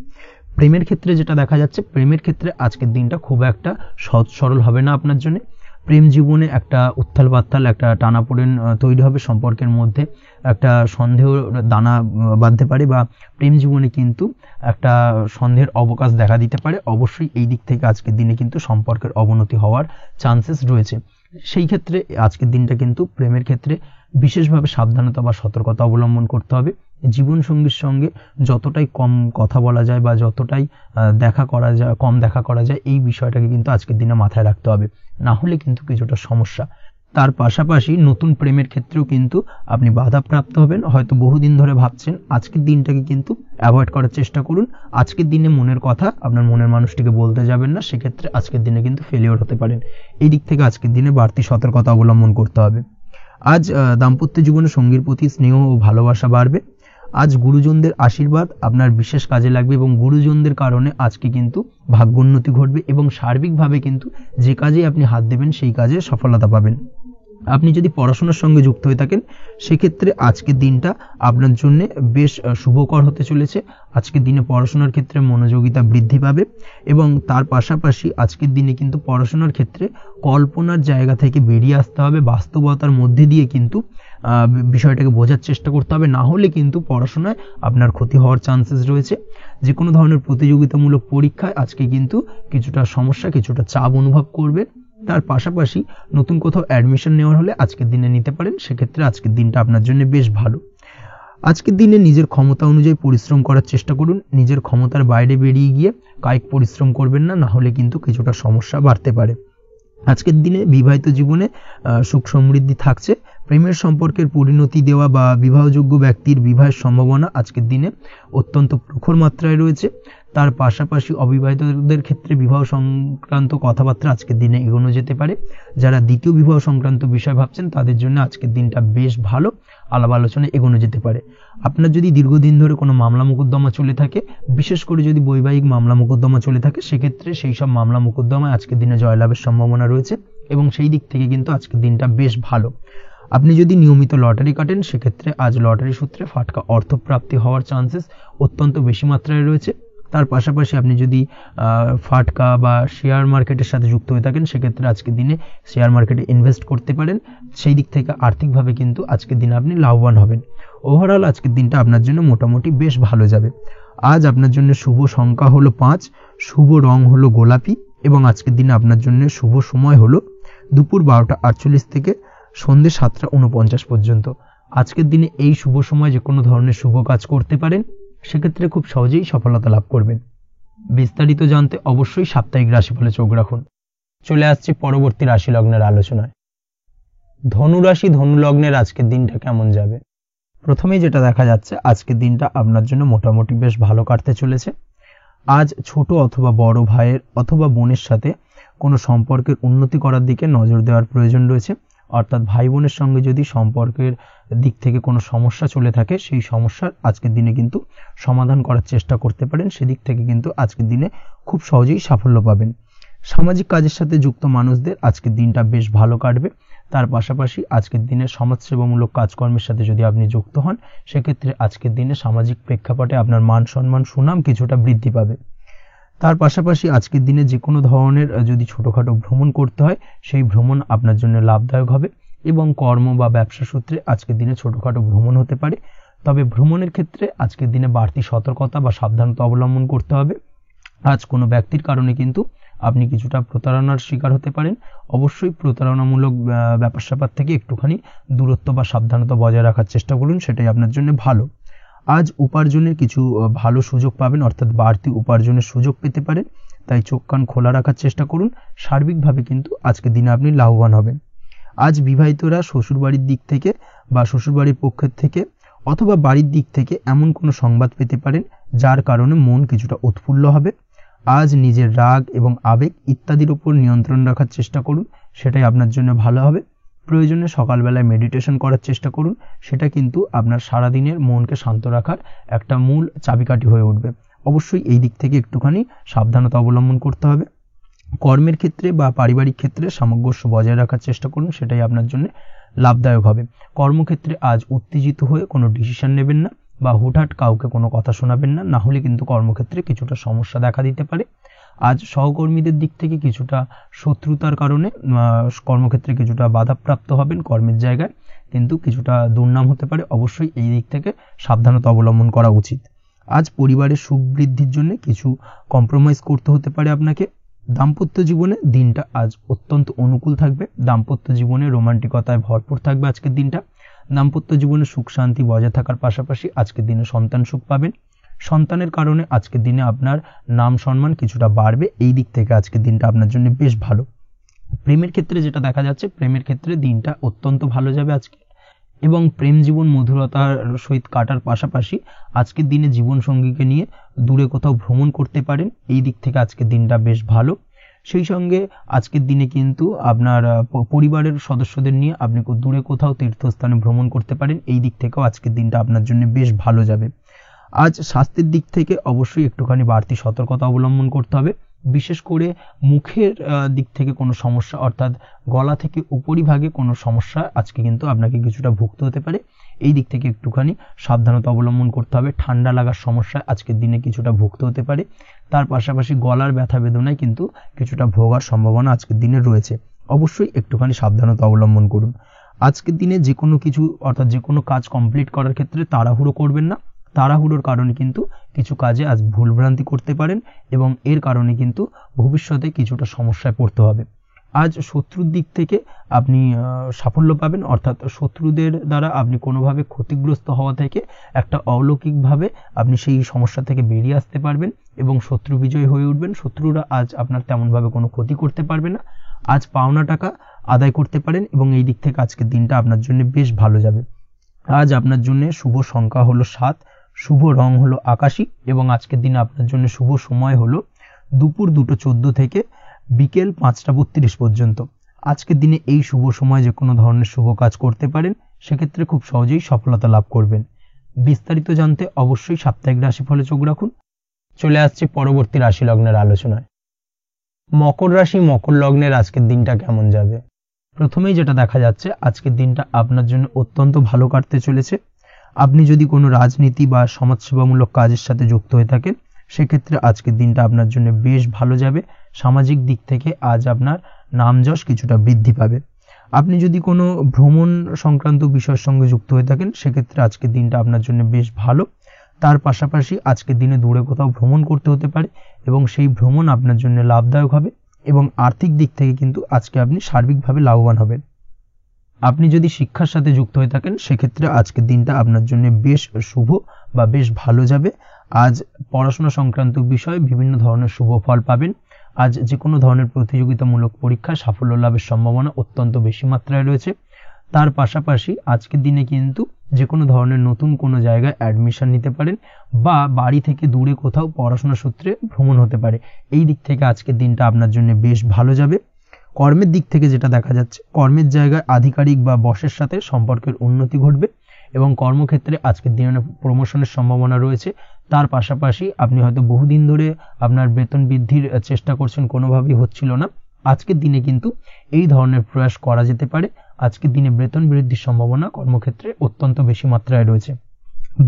প্রেমের ক্ষেত্রে যেটা দেখা যাচ্ছে, প্রেমের ক্ষেত্রে আজকের দিনটা খুব একটা সহজ সরল হবে না আপনার জন্য। প্রেম জীবনে একটা উত্থাল পাত্তাল, একটা টানাপোড়েন তৈরি হবে সম্পর্কের মধ্যে, একটা সন্দেহ দানা বাঁধতে পারে, বা প্রেম জীবনে কিন্তু একটা সন্দেহের অবকাশ দেখা দিতে পারে। অবশ্যই এই দিক থেকে আজকের দিনে কিন্তু সম্পর্কের অবনতি হওয়ার চান্সেস রয়েছে। সেই ক্ষেত্রে আজকের দিনটা কিন্তু প্রেমের ক্ষেত্রে বিশেষভাবে সাবধানতা বা সতর্কতা অবলম্বন করতে হবে। জীবন সঙ্গীর সঙ্গে যতটাই কম কথা বলা যায় বা যতটাই কম দেখা করা যায়, এই বিষয়টাকে কিন্তু আজকের দিনে মাথায় রাখতে হবে, না হলে কিন্তু কিছুটা সমস্যা। তার পাশাপাশি নতুন প্রেমের ক্ষেত্রেও কিন্তু আপনি বাধাপ্রাপ্ত হবেন। হয়তো বহুদিন ধরে ভাবছেন, আজকের দিনটাকে কিন্তু অ্যাভয়েড করার চেষ্টা করুন। আজকের দিনে মনের কথা আপনার মনের মানুষটিকে বলতে যাবেন না, সেক্ষেত্রে আজকের দিনে কিন্তু ফেলিওর হতে পারেন। এই দিক থেকে আজকের দিনে বাড়তি সতর্কতা অবলম্বন করতে হবে। আজ দাম্পত্য জীবনে সঙ্গীর প্রতি স্নেহ ও ভালোবাসা বাড়বে। আজ গুরুজনদের আশীর্বাদ আপনার বিশেষ কাজে লাগবে এবং গুরুজনদের কারণে আজকে কিন্তু ভাগ্যোন্নতি ঘটবে এবং সার্বিকভাবে কিন্তু যে কাজে আপনি হাত দেবেন সেই কাজে সফলতা পাবেন। আপনি যদি পড়াশোনার সঙ্গে যুক্ত হয়ে থাকেন, সেক্ষেত্রে আজকের দিনটা আপনার জন্য বেশ শুভকর হতে চলেছে। আজকের দিনে পড়াশোনার ক্ষেত্রে মনোযোগিতা বৃদ্ধি পাবে এবং তার পাশাপাশি আজকের দিনে কিন্তু পড়াশোনার ক্ষেত্রে কল্পনার জায়গা থেকে বেরিয়ে আসতে হবে, বাস্তবতার মধ্যে দিয়ে কিন্তু বিষয়টাকে বোঝার চেষ্টা করতে হবে, না হলে কিন্তু পড়াশোনায় আপনার ক্ষতি হওয়ার চান্সেস রয়েছে। যে কোনো ধরনের প্রতিযোগিতামূলক পরীক্ষায় আজকে কিন্তু কিছুটা সমস্যা, কিছুটা চাপ অনুভব করবে। তার পাশাপাশি নতুন কোথাও অ্যাডমিশন নেওয়ার হলে আজকের দিনে নিতে পারেন, সেক্ষেত্রে আজকের দিনটা আপনার জন্য বেশ ভালো। আজকের দিনে নিজের ক্ষমতা অনুযায়ী পরিশ্রম করার চেষ্টা করুন। নিজের ক্ষমতার বাইরে বেরিয়ে গিয়ে কায়িক পরিশ্রম করবেন না, না হলে কিন্তু কিছুটা সমস্যা বাড়তে পারে। আজকের দিনে বিবাহিত জীবনে সুখ সমৃদ্ধি থাকছে। প্রেমের সম্পর্কের পরিণতি দেওয়া বা বিবাহযোগ্য ব্যক্তির বিবাহের সম্ভাবনা আজকের দিনে অত্যন্ত প্রখর মাত্রায় রয়েছে। তার পাশাপাশি অবিবাহিতদের ক্ষেত্রে বিবাহ সংক্রান্ত কথাবার্তা আজকের দিনে এগোনো যেতে পারে। যারা দ্বিতীয় বিবাহ সংক্রান্ত বিষয় ভাবছেন, তাদের জন্য আজকের দিনটা বেশ ভালো, আলাপ আলোচনা এগোনো যেতে পারে। আপনার যদি দীর্ঘদিন ধরে কোনো মামলা মোকদ্দমা চলে থাকে, বিশেষ করে যদি বৈবাহিক মামলা মোকদ্দমা চলে থাকে, সেক্ষেত্রে সেই সব মামলা মোকদ্দমায় আজকের দিনে জয়লাভের সম্ভাবনা রয়েছে এবং সেই দিক থেকে কিন্তু আজকের দিনটা বেশ ভালো। আপনি যদি নিয়মিত লটারি কাটেন, সেক্ষেত্রে আজ লটারি সূত্রে ফাটকা অর্থপ্রাপ্তি হওয়ার চান্সেস অত্যন্ত বেশি মাত্রায় রয়েছে। তার পাশাপাশি আপনি যদি ফাটকা বা শেয়ার মার্কেটের সাথে যুক্ত হয়ে থাকেন, সেক্ষেত্রে আজকের দিনে শেয়ার মার্কেটে ইনভেস্ট করতে পারেন। সেই দিক থেকে আর্থিকভাবে কিন্তু আজকের দিনে আপনি লাভবান হবেন। ওভারঅল আজকের দিনটা আপনার জন্য মোটামুটি বেশ ভালো যাবে। আজ আপনার জন্য শুভ সংখ্যা হলো 5, শুভ রং হলো গোলাপি এবং আজকের দিনে আপনার জন্য শুভ সময় হলো দুপুর 12:48 থেকে সন্ধ্যে 7:49 পর্যন্ত। আজকের দিনে এই শুভ সময় যে কোনো ধরনের শুভ কাজ করতে পারেন, সেক্ষেত্রে খুব সহজেই সফলতা লাভ করবেন। বিস্তারিত জানতে অবশ্যই সাপ্তাহিক রাশিফলে চোখ রাখুন। চলে আসছে পরবর্তী রাশি লগ্নের আলোচনায়। ধনু রাশি, ধনু লগ্নের আজকের দিনটা কেমন যাবে? প্রথমেই যেটা দেখা যাচ্ছে, আজকের দিনটা আপনার জন্য মোটামুটি বেশ ভালো কাটতে চলেছে। আজ ছোট অথবা বড় ভাইয়ের অথবা বোনের সাথে কোনো সম্পর্কের উন্নতি করার দিকে নজর দেওয়ার প্রয়োজন রয়েছে। অর্থাৎ ভাই বোনের সঙ্গে যদি সম্পর্কের দিক থেকে কোনো সমস্যা চলে থাকে, সেই সমস্যার আজকের দিনে কিন্তু সমাধান করার চেষ্টা করতে পারেন। সেদিক থেকে কিন্তু আজকের দিনে খুব সহজেই সাফল্য পাবেন। সামাজিক কাজের সাথে যুক্ত মানুষদের আজকের দিনটা বেশ ভালো কাটবে। তার পাশাপাশি আজকের দিনে সমাজসেবামূলক কাজকর্মের সাথে যদি আপনি যুক্ত হন, সেক্ষেত্রে আজকের দিনে সামাজিক প্রেক্ষাপটে আপনার মান সম্মান সুনাম কিছুটা বৃদ্ধি পাবে। তার পাশাপাশি আজকের দিনে যে কোনো ধরনের যদি ছোটোখাটো ভ্রমণ করতে হয়, সেই ভ্রমণ আপনার জন্য লাভদায়ক হবে এবং কর্ম বা ব্যবসা সূত্রে আজকের দিনে ছোটোখাটো ভ্রমণ হতে পারে। তবে ভ্রমণের ক্ষেত্রে আজকের দিনে বাড়তি সতর্কতা বা সাবধানতা অবলম্বন করতে হবে। আজ কোনো ব্যক্তির কারণে কিন্তু আপনি কিছুটা প্রতারণার শিকার হতে পারেন। অবশ্যই প্রতারণামূলক ব্যাপার স্যাপার থেকে একটুখানি দূরত্ব বা সাবধানতা বজায় রাখার চেষ্টা করুন, সেটাই আপনার জন্য ভালো। আজ উপার্জনের কিছু ভালো সুযোগ পাবেন, অর্থাৎ বাড়তি উপার্জনের সুযোগ পেতে পারেন, তাই চোখ কান খোলা রাখার চেষ্টা করুন। সার্বিকভাবে কিন্তু আজকের দিনে আপনি লাভবান হবেন। আজ বিবাহিতরা শ্বশুরবাড়ির দিক থেকে বা শ্বশুরবাড়ির পক্ষের থেকে অথবা বাড়ির দিক থেকে এমন কোনো সংবাদ পেতে পারেন, যার কারণে মন কিছুটা উৎফুল্ল হবে। আজ নিজের রাগ এবং আবেগ ইত্যাদির উপর নিয়ন্ত্রণ রাখার চেষ্টা করুন, সেটাই আপনার জন্য ভালো হবে। প্রয়োজনে সকালবেলায় মেডিটেশন করার চেষ্টা করুন, সেটা কিন্তু আপনার সারাদিনের মনকে শান্ত রাখার একটা মূল চাবিকাঠি হয়ে উঠবে। অবশ্যই এই দিক থেকে একটুখানি সাবধানতা অবলম্বন করতে হবে। কর্মের ক্ষেত্রে বা পারিবারিক ক্ষেত্রে সামঞ্জস্য বজায় রাখার চেষ্টা করুন, সেটাই আপনার জন্য লাভদায়ক হবে। কর্মক্ষেত্রে আজ উত্তেজিত হয়ে কোনো ডিসিশন নেবেন না বা হুটহাট কাউকে কোনো কথা শোনাবেন না, না হলে কিন্তু কর্মক্ষেত্রে কিছুটা সমস্যা দেখা দিতে পারে। আজ সহকর্মীদের দিক থেকে কিছুটা শত্রুতার কারণে কর্মক্ষেত্রে কিছুটা বাধাপ্রাপ্ত হবেন, কর্মের জায়গায় কিন্তু কিছুটা দুর্নাম হতে পারে। অবশ্যই এই দিক থেকে সাবধানতা অবলম্বন করা উচিত। আজ পরিবারের সুখ বৃদ্ধির জন্য কিছু কম্প্রোমাইজ করতে হতে পারে আপনাকে। দাম্পত্য জীবনে দিনটা আজ অত্যন্ত অনুকূল থাকবে। দাম্পত্য জীবনে রোমান্টিকতায় ভরপুর থাকবে আজকের দিনটা। দাম্পত্য জীবনে সুখ শান্তি বজায় থাকার পাশাপাশি আজকের দিনে সন্তান সুখ পাবেন। সন্তানের কারণে আজকের দিনে আপনার নাম সম্মান কিছুটা বাড়বে। এই দিক থেকে আজকের দিনটা আপনার জন্য বেশ ভালো। প্রেমের ক্ষেত্রে যেটা দেখা যাচ্ছে, প্রেমের ক্ষেত্রে দিনটা অত্যন্ত ভালো যাবে আজকে, এবং প্রেম জীবন মধুরতার সহিত কাটার পাশাপাশি আজকের দিনে জীবন সঙ্গীকে নিয়ে দূরে কোথাও ভ্রমণ করতে পারেন। এই দিক থেকে আজকের দিনটা বেশ ভালো। সেই সঙ্গে আজকের দিনে কিন্তু আপনার পরিবারের সদস্যদের নিয়ে আপনি দূরে কোথাও তীর্থস্থানে ভ্রমণ করতে পারেন। এই দিক থেকেও আজকের দিনটা আপনার জন্য বেশ ভালো যাবে। আজ স্বাস্থ্যের দিক থেকে অবশ্যই একটুখানি বাড়তি সতর্কতা অবলম্বন করতে হবে। বিশেষ করে মুখের দিক থেকে কোনো সমস্যা, অর্থাৎ গলা থেকে উপরিভাগে কোনো সমস্যা আজকে কিন্তু আপনাকে কিছুটা ভুগতে হতে পারে। এই দিক থেকে একটুখানি সাবধানতা অবলম্বন করতে হবে। ঠান্ডা লাগার সমস্যায় আজকের দিনে কিছুটা ভুগতে হতে পারে। তার পাশাপাশি গলার ব্যথা বেদনায় কিন্তু কিছুটা ভোগার সম্ভাবনা আজকের দিনে রয়েছে। অবশ্যই একটুখানি সাবধানতা অবলম্বন করুন। আজকের দিনে যে কোনো কিছু, অর্থাৎ যে কোনো কাজ কমপ্লিট করার ক্ষেত্রে তাড়াহুড়ো করবেন না। তাড়াহুড়োর কারণে কিন্তু কিছু কাজে আজ ভুলভ্রান্তি করতে পারেন এবং এর কারণে কিন্তু ভবিষ্যতে কিছুটা সমস্যায় পড়তে হবে। আজ শত্রুর দিক থেকে আপনি সাফল্য পাবেন, অর্থাৎ শত্রুদের দ্বারা আপনি কোনোভাবে ক্ষতিগ্রস্ত হওয়া থেকে একটা অলৌকিকভাবে আপনি সেই সমস্যা থেকে বেরিয়ে আসতে পারবেন এবং শত্রু বিজয় হয়ে উঠবেন। শত্রুরা আজ আপনার তেমনভাবে কোনো ক্ষতি করতে পারবে না। আজ পাওনা টাকা আদায় করতে পারেন এবং এই দিক থেকে আজকের দিনটা আপনার জন্য বেশ ভালো যাবে। আজ আপনার জন্য শুভ সংখ্যা হলো 7, শুভ রং হলো আকাশী এবং আজকের দিনে আপনার জন্য শুভ সময় হলো দুপুর 2:14 থেকে বিকেল 5:32 পর্যন্ত। আজকের দিনে এই শুভ সময় যে কোনো ধরনের শুভ কাজ করতে পারেন, সেক্ষেত্রে খুব সহজেই সফলতা লাভ করবেন। বিস্তারিত জানতে অবশ্যই সাপ্তাহিক রাশিফলে চোখ রাখুন। চলে আসছে পরবর্তী রাশি লগ্নের আলোচনায়। মকর রাশি মকর লগ্নের আজকের দিনটা কেমন যাবে? প্রথমেই যেটা দেখা যাচ্ছে, আজকের দিনটা আপনার জন্য অত্যন্ত ভালো কাটতে চলেছে। আপনি যদি কোনো রাজনীতি বা সমাজসেবামূলক কাজের সাথে যুক্ত হয়ে থাকেন, সেক্ষেত্রে আজকের দিনটা আপনার জন্য বেশ ভালো যাবে। সামাজিক দিক থেকে আজ আপনার নামযশ কিছুটা বৃদ্ধি পাবে। আপনি যদি কোনো ভ্রমণ সংক্রান্ত বিষয়ের সঙ্গে যুক্ত হয়ে থাকেন, সেক্ষেত্রে আজকের দিনটা আপনার জন্য বেশ ভালো। তার পাশাপাশি আজকের দিনে দূরে কোথাও ভ্রমণ করতে হতে পারে এবং সেই ভ্রমণ আপনার জন্য লাভদায়ক হবে এবং আর্থিক দিক থেকে কিন্তু আজকে আপনি সার্বিকভাবে লাভবান হবেন। আপনি যদি শিক্ষার সাথে যুক্ত হয়ে থাকেন, সেক্ষেত্রে আজকের দিনটা আপনার জন্য বেশ শুভ বা বেশ ভালো যাবে। আজ পড়াশোনা সংক্রান্ত বিষয়ে বিভিন্ন ধরনের শুভ ফল পাবেন। আজ যে কোনো ধরনের প্রতিযোগিতামূলক পরীক্ষায় সাফল্য লাভের সম্ভাবনা অত্যন্ত বেশি মাত্রায় রয়েছে। তার পাশাপাশি আজকের দিনে কিন্তু যে কোনো ধরনের নতুন কোনো জায়গায় অ্যাডমিশন নিতে পারেন বা বাড়ি থেকে দূরে কোথাও পড়াশোনা সূত্রে ভ্রমণ হতে পারে। এই দিক থেকে আজকের দিনটা আপনার জন্য বেশ ভালো যাবে। কর্মের দিক থেকে যেটা দেখা যাচ্ছে, কর্মের জায়গায় আধিকারিক বা বসের সাথে সম্পর্কের উন্নতি ঘটবে এবং কর্মক্ষেত্রে আজকের দিনে প্রমোশনের সম্ভাবনা রয়েছে। তার পাশাপাশি আপনি হয়তো বহুদিন ধরে আপনার বেতন বৃদ্ধির চেষ্টা করছেন, কোনোভাবেই হচ্ছিল না। আজকের দিনে কিন্তু এই ধরনের প্রয়াস করা যেতে পারে। আজকের দিনে বেতন বৃদ্ধির সম্ভাবনা কর্মক্ষেত্রে অত্যন্ত বেশি মাত্রায় রয়েছে।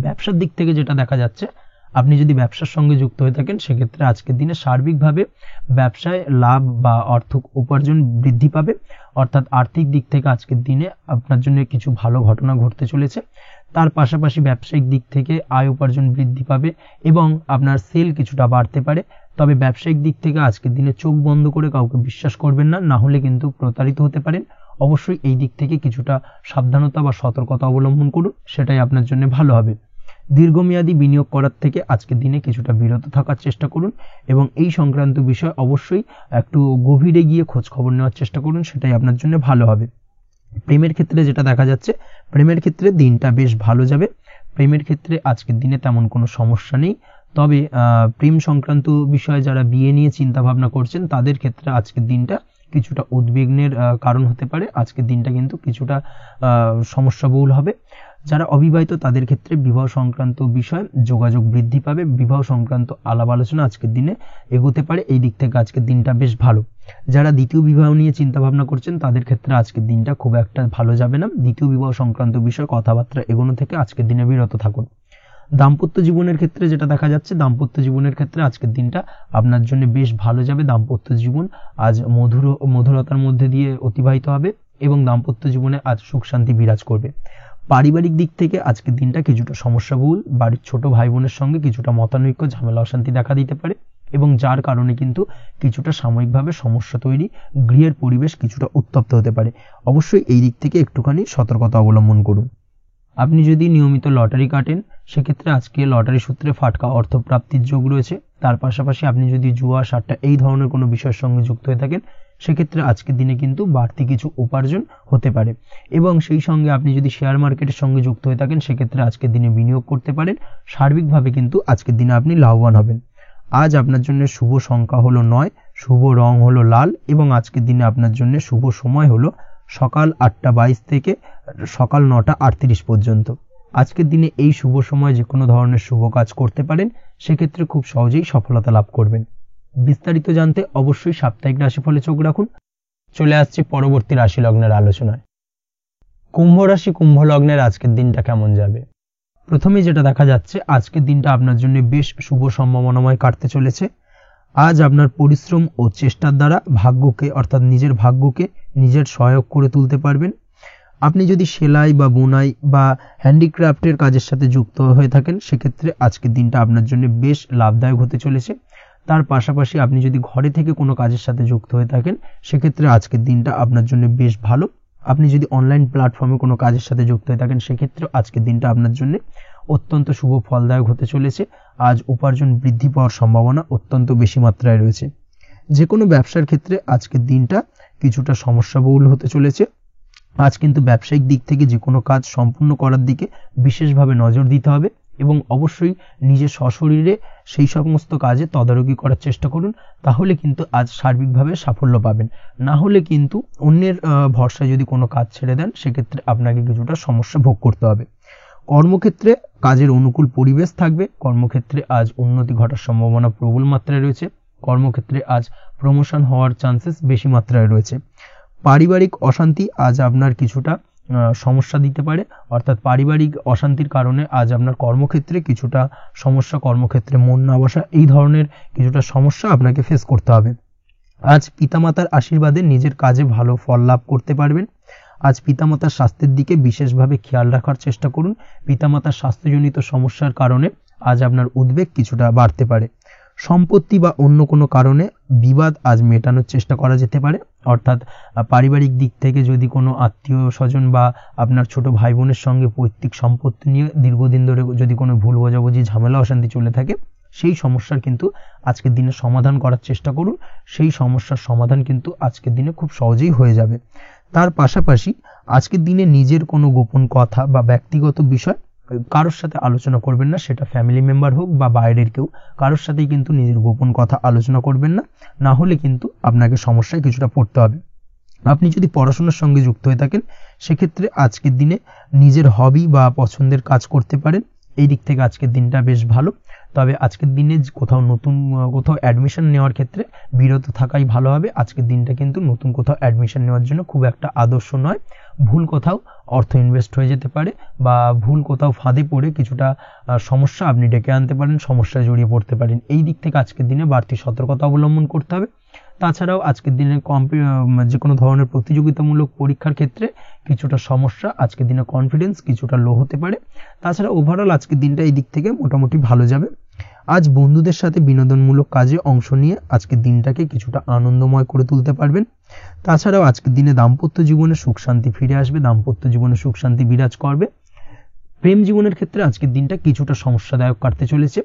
ব্যবসার দিক থেকে যেটা দেখা যাচ্ছে, আপনি যদি ব্যবসার সঙ্গে যুক্ত হয়ে থাকেন, সেক্ষেত্রে আজকের দিনে সার্বিকভাবে ব্যবসায় লাভ বা অর্থ উপার্জন বৃদ্ধি পাবে, অর্থাৎ আর্থিক দিক থেকে আজকের দিনে আপনার জন্য কিছু ভালো ঘটনা ঘটতে চলেছে। তার পাশাপাশি ব্যবসায়িক দিক থেকে আয় উপার্জন বৃদ্ধি পাবে এবং আপনার সেল কিছুটা বাড়তে পারে। তবে ব্যবসায়িক দিক থেকে আজকের দিনে চোখ বন্ধ করে কাউকে বিশ্বাস করবেন না, না হলে কিন্তু প্রতারিত হতে পারেন। অবশ্যই এই দিক থেকে কিছুটা সাবধানতা বা সতর্কতা অবলম্বন করুন, সেটাই আপনার জন্য ভালো হবে। দীর্ঘমেয়াদী বিনিয়োগ করার থেকে আজকের দিনে কিছুটা বিরত থাকার চেষ্টা করুন এবং এই সংক্রান্ত বিষয় অবশ্যই একটু গভীরে গিয়ে খোঁজ খবর নেওয়ার চেষ্টা করুন, সেটাই আপনার জন্য ভালো হবে। প্রেমের ক্ষেত্রে যেটা দেখা যাচ্ছে, প্রেমের ক্ষেত্রে দিনটা বেশ ভালো যাবে। প্রেমের ক্ষেত্রে আজকের দিনে তেমন কোনো সমস্যা নেই। তবে প্রেম সংক্রান্ত বিষয়ে যারা বিয়ে নিয়ে চিন্তা ভাবনা করছেন, তাদের ক্ষেত্রে আজকের দিনটা কিছুটা উদ্বিগ্নের কারণ হতে পারে। আজকের দিনটা কিন্তু কিছুটা সমস্যাবহুল হবে। যারা অবিবাহিত তাদের ক্ষেত্রে বিবাহ সংক্রান্ত বিষয় যোগাযোগ বৃদ্ধি পাবে, বিবাহ সংক্রান্ত আলাপ আলোচনা আজকের দিনে এগোতে পারে, এই দিক থেকে আজকের দিনটা বেশ ভালো। যারা দ্বিতীয় বিবাহ নিয়ে চিন্তা ভাবনা করছেন তাদের ক্ষেত্রে আজকের দিনটা খুব একটা ভালো যাবে না। দ্বিতীয় বিবাহ সংক্রান্ত বিষয় কথাবার্তা এগোনো থেকে আজকের দিনে বিরত থাকুন। দাম্পত্য জীবনের ক্ষেত্রে যেটা দেখা যাচ্ছে, দাম্পত্য জীবনের ক্ষেত্রে আজকের দিনটা আপনার জন্য বেশ ভালো যাবে। দাম্পত্য জীবন আজ মধুরতার মধ্যে দিয়ে অতিবাহিত হবে এবং দাম্পত্য জীবনে আজ সুখ শান্তি বিরাজ করবে। পারিবারিক দিক থেকে আজকের দিনটা কিছুটা সমস্যাবহুল, বাড়ির ছোট ভাই বোনের সঙ্গে কিছুটা মতানৈক্য ঝামেলা অশান্তি দেখা দিতে পারে এবং যার কারণে কিন্তু কিছুটা সাময়িকভাবে সমস্যা তৈরি, গৃহের পরিবেশ কিছুটা উত্তপ্ত হতে পারে। অবশ্যই এই দিক থেকে একটুখানি সতর্কতা অবলম্বন করুন। আপনি যদি নিয়মিত লটারি কাটেন সেক্ষেত্রে আজকে লটারি সূত্রে ফাটকা অর্থপ্রাপ্তির যোগ রয়েছে। তার পাশাপাশি আপনি যদি জুয়া সাট্টা এই ধরনের কোনো বিষয়ের সঙ্গে যুক্ত হয়ে থাকেন সেক্ষেত্রে আজকের দিনে কিন্তু বাড়তি কিছু উপার্জন হতে পারে এবং সেই সঙ্গে আপনি যদি শেয়ার মার্কেটের সঙ্গে যুক্ত হয়ে থাকেন সেক্ষেত্রে আজকের দিনে বিনিয়োগ করতে পারেন। সার্বিকভাবে কিন্তু আজকের দিনে আপনি লাভবান হবেন। আজ আপনার জন্য শুভ সংখ্যা হলো 9, শুভ রং হলো লাল এবং আজকের দিনে আপনার জন্য শুভ সময় হলো সকাল 8টা 22 থেকে সকাল 9টা 38 পর্যন্ত। আজকের দিনে এই শুভ সময় যে কোনো ধরনের শুভ কাজ করতে পারেন, সেক্ষেত্রে খুব সহজেই সফলতা লাভ করবেন। বিস্তারিত জানতে অবশ্যই সাপ্তাহিক রাশিফলে চোখ রাখুন। চলে আসছি পরবর্তী রাশি লগ্নের আলোচনায়। কুম্ভ রাশি কুম্ভ লগ্নের আজকের দিনটা কেমন যাবে? প্রথমে যেটা দেখা যাচ্ছে, আজকের দিনটা আপনার জন্য বেশ শুভ সম্ভাবনাময় কাটতে চলেছে। আজ আপনার পরিশ্রম ও চেষ্টার দ্বারা ভাগ্যকে অর্থাৎ নিজের ভাগ্যকে নিজের সহায়ক করে তুলতে পারবেন। আপনি যদি সেলাই বা বুনাই বা হ্যান্ডিক্রাফটের কাজের সাথে যুক্ত হয়ে থাকেন সেক্ষেত্রে আজকের দিনটা আপনার জন্য বেশ লাভদায়ক হতে চলেছে। তার পাশাপাশি আপনি যদি ঘরে থেকে কোনো কাজের সাথে যুক্ত হয়ে থাকেন সেক্ষেত্রে আজকের দিনটা আপনার জন্য বেশ ভালো। আপনি যদি অনলাইন প্ল্যাটফর্মে কোনো কাজের সাথে যুক্ত হয়ে থাকেন সেক্ষেত্রে আজকের দিনটা আপনার জন্য অত্যন্ত শুভ ফলদায়ক হতে চলেছে। আজ উপার্জন বৃদ্ধি পাওয়ার সম্ভাবনা অত্যন্ত বেশি মাত্রায় রয়েছে। যে কোনো ব্যবসার ক্ষেত্রে আজকের দিনটা কিছুটা সমস্যাবহুল হতে চলেছে। আজ কিন্তু ব্যবসায়িক দিক থেকে যে কোনো কাজ সম্পূর্ণ করার দিকে বিশেষভাবে নজর দিতে হবে এবং অবশ্যই নিজের সশরীরে সেই সমস্ত কাজে তদারকি করার চেষ্টা করুন, তাহলে কিন্তু আজ সার্বিকভাবে সাফল্য পাবেন। না হলে কিন্তু অন্যের ভরসায় যদি কোনো কাজ ছেড়ে দেন সেক্ষেত্রে আপনাকে কিছুটা সমস্যা ভোগ করতে হবে। কর্মক্ষেত্রে কাজের অনুকূল পরিবেশ থাকবে। কর্মক্ষেত্রে আজ উন্নতি ঘটার সম্ভাবনা প্রবল মাত্রায় রয়েছে। কর্মক্ষেত্রে আজ প্রমোশন হওয়ার চান্সেস বেশি মাত্রায় রয়েছে। পারিবারিক অশান্তি আজ আপনার কিছুটা সমস্যা দিতে পারে, অর্থাৎ পারিবারিক অশান্তির কারণে আজ আপনার কর্মক্ষেত্রে কিছুটা সমস্যা, কর্মক্ষেত্রে মন না বসা, এই ধরনের কিছুটা সমস্যা আপনাকে ফেস করতে হবে। আজ পিতামাতার আশীর্বাদে নিজের কাজে ভালো ফল লাভ করতে পারবেন। আজ পিতামাতার স্বাস্থ্যের দিকে বিশেষভাবে খেয়াল রাখার চেষ্টা করুন। পিতামাতার স্বাস্থ্যজনিত সমস্যার কারণে আজ আপনার উদ্বেগ কিছুটা বাড়তে পারে। সম্পত্তি বা অন্য কোনো কারণে বিবাদ আজ মেটানোর চেষ্টা করা যেতে পারে, অর্থাৎ পারিবারিক দিক থেকে যদি কোনো আত্মীয় স্বজন বা আপনার ছোট ভাই বোনের সঙ্গে পৈতৃক সম্পত্তি নিয়ে দীর্ঘদিন ধরে যদি কোনো ভুল বোঝাবুঝি ঝামেলা অশান্তি চলে থাকে সেই সমস্যার কিন্তু আজকের দিনে সমাধান করার চেষ্টা করুন। সেই সমস্যার সমাধান কিন্তু আজকের দিনে খুব সহজেই হয়ে যাবে। তার পাশাপাশি আজকের দিনে নিজের কোনো গোপন কথা বা ব্যক্তিগত বিষয় কারোর সাথে আলোচনা করবেন না, সেটা ফ্যামিলি মেম্বার হোক বা বাইরের কেউ, কারোর সাথেই কিন্তু নিজের গোপন কথা আলোচনা করবেন না, না হলে কিন্তু আপনাকে সমস্যায় কিছুটা পড়তে হবে। আপনি যদি পড়াশোনার সঙ্গে যুক্ত হয়ে থাকেন সেক্ষেত্রে আজকের দিনে নিজের হবি বা পছন্দের কাজ করতে পারেন। এই দিক থেকে আজকের দিনটা বেশ ভালো। তবে আজকের দিনে কোথাও অ্যাডমিশন নেওয়ার ক্ষেত্রে বিরত থাকাই ভালো হবে। আজকের দিনটা কিন্তু নতুন কোথাও অ্যাডমিশন নেওয়ার জন্য খুব একটা আদর্শ নয়। ভুল কোথাও অর্থ ইনভেস্ট হয়ে যেতে পারে বা ভুল কোথাও ফাঁদে পড়ে কিছুটা সমস্যা আপনি ডেকে আনতে পারেন, সমস্যায় জড়িয়ে পড়তে পারেন। এই দিক থেকে আজকের দিনে বাড়তি সতর্কতা অবলম্বন করতে হবে। তাছাড়াও আজকের দিনে যে কোনো ধরনের প্রতিযোগিতামূলক পরীক্ষার ক্ষেত্রে কিছুটা সমস্যা, আজকের দিনে কনফিডেন্স কিছুটা লো হতে পারে। তাছাড়া ওভারঅল আজকের দিনটা এই দিক থেকে মোটামুটি ভালো যাবে। আজ বন্ধুদের সাথে বিনোদনমূলক কাজে অংশ নিয়ে আজকের দিনটাকে কিছুটা আনন্দময় করে তুলতে পারবেন। তাছাড়াও আজকের দিনে দাম্পত্য জীবনে সুখ শান্তি ফিরে আসবে, দাম্পত্য জীবনে সুখ শান্তি বিরাজ করবে। প্রেম জীবনের ক্ষেত্রে আজকের দিনটা কিছুটা সমস্যাদায়ক কাটতে চলেছে।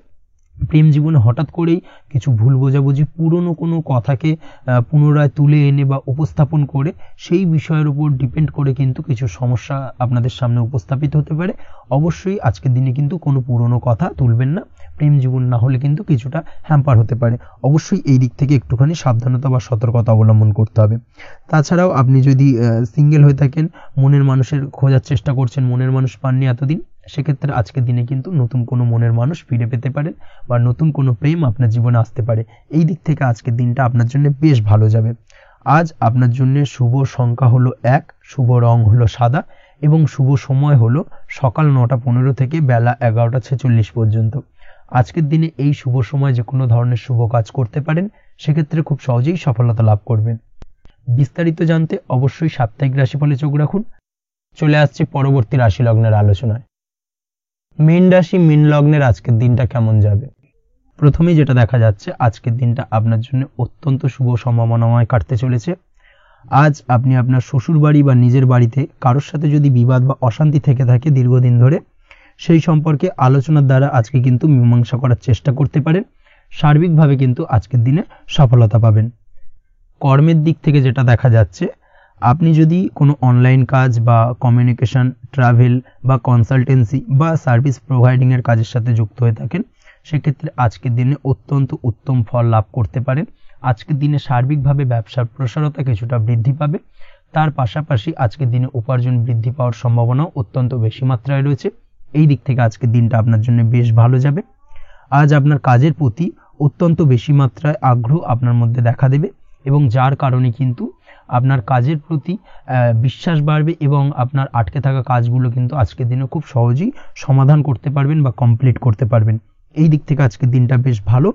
প্রেম জীবনে হঠাৎ করেই কিছু ভুল বোঝাবুঝি, পুরনো কোনো কথাকে পুনরায় তুলে এনে বা উপস্থাপন করে সেই বিষয়ের উপর ডিপেন্ড করে কিন্তু কিছু সমস্যা আপনাদের সামনে উপস্থাপিত হতে পারে। অবশ্যই আজকের দিনে কিন্তু কোনো পুরনো কথা তুলবেন না, প্রেম জীবন না হলে কিন্তু কিছুটা হ্যাম্পার হতে পারে। অবশ্যই এই দিক থেকে একটুখানি সাবধানতা বা সতর্কতা অবলম্বন করতে হবে। তাছাড়াও আপনি যদি সিঙ্গেল হয়ে থাকেন, মনের মানুষের খোঁজার চেষ্টা করছেন, মনের মানুষ পাননি এতদিন, সেক্ষেত্রে আজকের দিনে কিন্তু নতুন কোনো মনের মানুষ ফিরে পেতে পারেন বা নতুন কোনো প্রেম আপনার জীবনে আসতে পারে। এই দিক থেকে আজকের দিনটা আপনার জন্য বেশ ভালো যাবে। আজ আপনার জন্য শুভ সংখ্যা হলো 1, শুভ রং হলো সাদা এবং শুভ সময় হলো সকাল 9:15 থেকে বেলা 11:46 পর্যন্ত। আজকের দিনে এই শুভ সময় যে কোনো ধরনের শুভ কাজ করতে পারেন, সেক্ষেত্রে খুব সহজেই সফলতা লাভ করবেন। বিস্তারিত জানতে অবশ্যই সাপ্তাহিক রাশিফলে চোখ রাখুন। চলে আসছে পরবর্তী রাশি লগ্নের আলোচনায়। মীন রাশি, মীন লগ্নের আজকের দিনটা কেমন যাবে? প্রথমেই যেটা দেখা যাচ্ছে, আজকের দিনটা আপনার জন্য অত্যন্ত শুভ সম্ভাবনাময় কাটতে চলেছে। আজ আপনি আপনার শ্বশুর বাড়ি বা নিজের বাড়িতে কারোর সাথে যদি বিবাদ বা অশান্তি থেকে থাকে দীর্ঘদিন ধরে, সেই সম্পর্কে আলোচনার দ্বারা আজকে কিন্তু মীমাংসা করার চেষ্টা করতে পারেন। সার্বিকভাবে কিন্তু আজকের দিনে সফলতা পাবেন। কর্মের দিক থেকে যেটা দেখা যাচ্ছে, আপনি যদি কোনো অনলাইন কাজ বা কমিউনিকেশন, ট্রাভেল বা কনসালটেন্সি বা সার্ভিস প্রোভাইডিংয়ের কাজের সাথে যুক্ত হয়ে থাকেন, সেক্ষেত্রে আজকের দিনে অত্যন্ত উত্তম ফল লাভ করতে পারেন। আজকের দিনে সার্বিকভাবে ব্যবসার প্রসারতা কিছুটা বৃদ্ধি পাবে। তার পাশাপাশি আজকের দিনে উপার্জন বৃদ্ধি পাওয়ার সম্ভাবনাও অত্যন্ত বেশি মাত্রায় রয়েছে। এই দিক থেকে আজকের দিনটা আপনার জন্য বেশ ভালো যাবে। আজ আপনার কাজের প্রতি অত্যন্ত বেশি মাত্রায় আগ্রহ আপনার মধ্যে দেখা দেবে এবং যার কারণে কিন্তু আপনার কাজের প্রতি বিশ্বাস বাড়বে এবং আপনার আটকে থাকা কাজগুলো কিন্তু আজকের দিনে খুব সহজেই সমাধান করতে পারবেন বা কমপ্লিট করতে পারবেন। এই দিক থেকে আজকের দিনটা বেশ ভালো।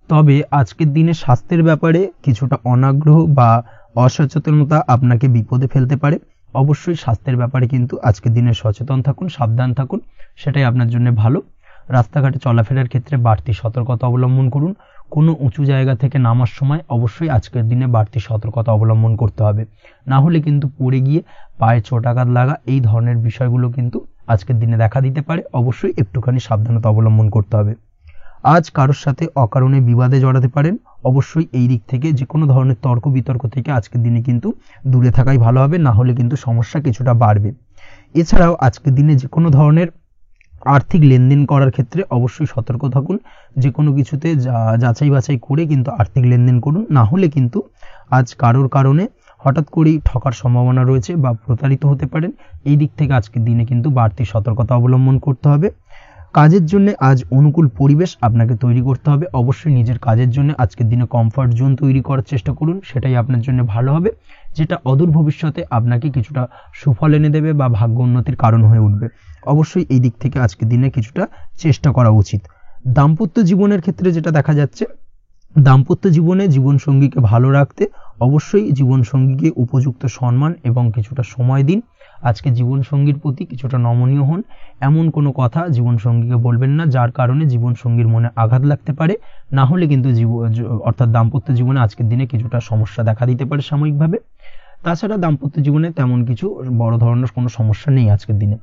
তবে আজকের দিনে স্বাস্থ্যের ব্যাপারে কিছুটা অনাগ্রহ বা অসচেতনতা আপনাকে বিপদে ফেলতে পারে। অবশ্যই স্বাস্থ্যের ব্যাপারে কিন্তু আজকের দিনে সচেতন থাকুন, সাবধান থাকুন, সেটাই আপনার জন্য ভালো। রাস্তাঘাটে চলাফেরার ক্ষেত্রে বাড়তি সতর্কতা অবলম্বন করুন। কোনো উঁচু জায়গা থেকে নামার সময় অবশ্যই আজকের দিনে বাড়তি সতর্কতা অবলম্বন করতে হবে, না হলে কিন্তু পড়ে গিয়ে পায়ে চোটাঘাত লাগা এই ধরনের বিষয়গুলো কিন্তু আজকের দিনে দেখা দিতে পারে। অবশ্যই একটুখানি সাবধানতা অবলম্বন করতে হবে। আজ কারোর সাথে অকারণে বিবাদে জড়াতে পারেন। অবশ্যই এই দিক থেকে যে কোনো ধরনের তর্ক বিতর্ক থেকে আজকের দিনে কিন্তু দূরে থাকাই ভালো হবে, না হলে কিন্তু সমস্যা কিছুটা বাড়বে। এছাড়াও আজকের দিনে যে কোনো ধরনের আর্থিক লেনদেন করার ক্ষেত্রে অবশ্যই সতর্ক থাকুন। যে কোনো কিছুতে যাচাই বাছাই করে কিন্তু আর্থিক লেনদেন করুন, না হলে কিন্তু আজ কারোর কারণে হঠাৎ করেই ঠকার সম্ভাবনা রয়েছে বা প্রতারিত হতে পারেন। এই দিক থেকে আজকের দিনে কিন্তু বাড়তি সতর্কতা অবলম্বন করতে হবে। কাজের জন্য আজ অনুকূল পরিবেশ আপনাকে তৈরি করতে হবে। অবশ্যই নিজের কাজের জন্য আজকের দিনে কমফর্ট জোন তৈরি করার চেষ্টা করুন, সেটাই আপনার জন্য ভালো হবে, যেটা অদূর ভবিষ্যতে আপনাকে কিছুটা সুফল এনে দেবে বা ভাগ্য উন্নতির কারণ হয়ে উঠবে। অবশ্যই এই দিক থেকে আজকের দিনে কিছুটা চেষ্টা করা উচিত। দাম্পত্য জীবনের ক্ষেত্রে যেটা দেখা যাচ্ছে, দাম্পত্য জীবনে জীবনসঙ্গীকে ভালো রাখতে অবশ্যই জীবনসঙ্গীকে উপযুক্ত সম্মান এবং কিছুটা সময় দিন। আজকে জীবনসঙ্গীর প্রতি কিছুটা নমনীয় হন। এমন কোনো কথা জীবনসঙ্গীকে বলবেন না যার কারণে জীবনসঙ্গীর মনে আঘাত লাগতে পারে, না হলে কিন্তু অর্থাৎ দাম্পত্য জীবনে আজকের দিনে কিছুটা সমস্যা দেখা দিতে পারে সাময়িকভাবে। তাছাড়া দাম্পত্য জীবনে তেমন কিছু বড় ধরনের কোনো সমস্যা নেই আজকের দিনে।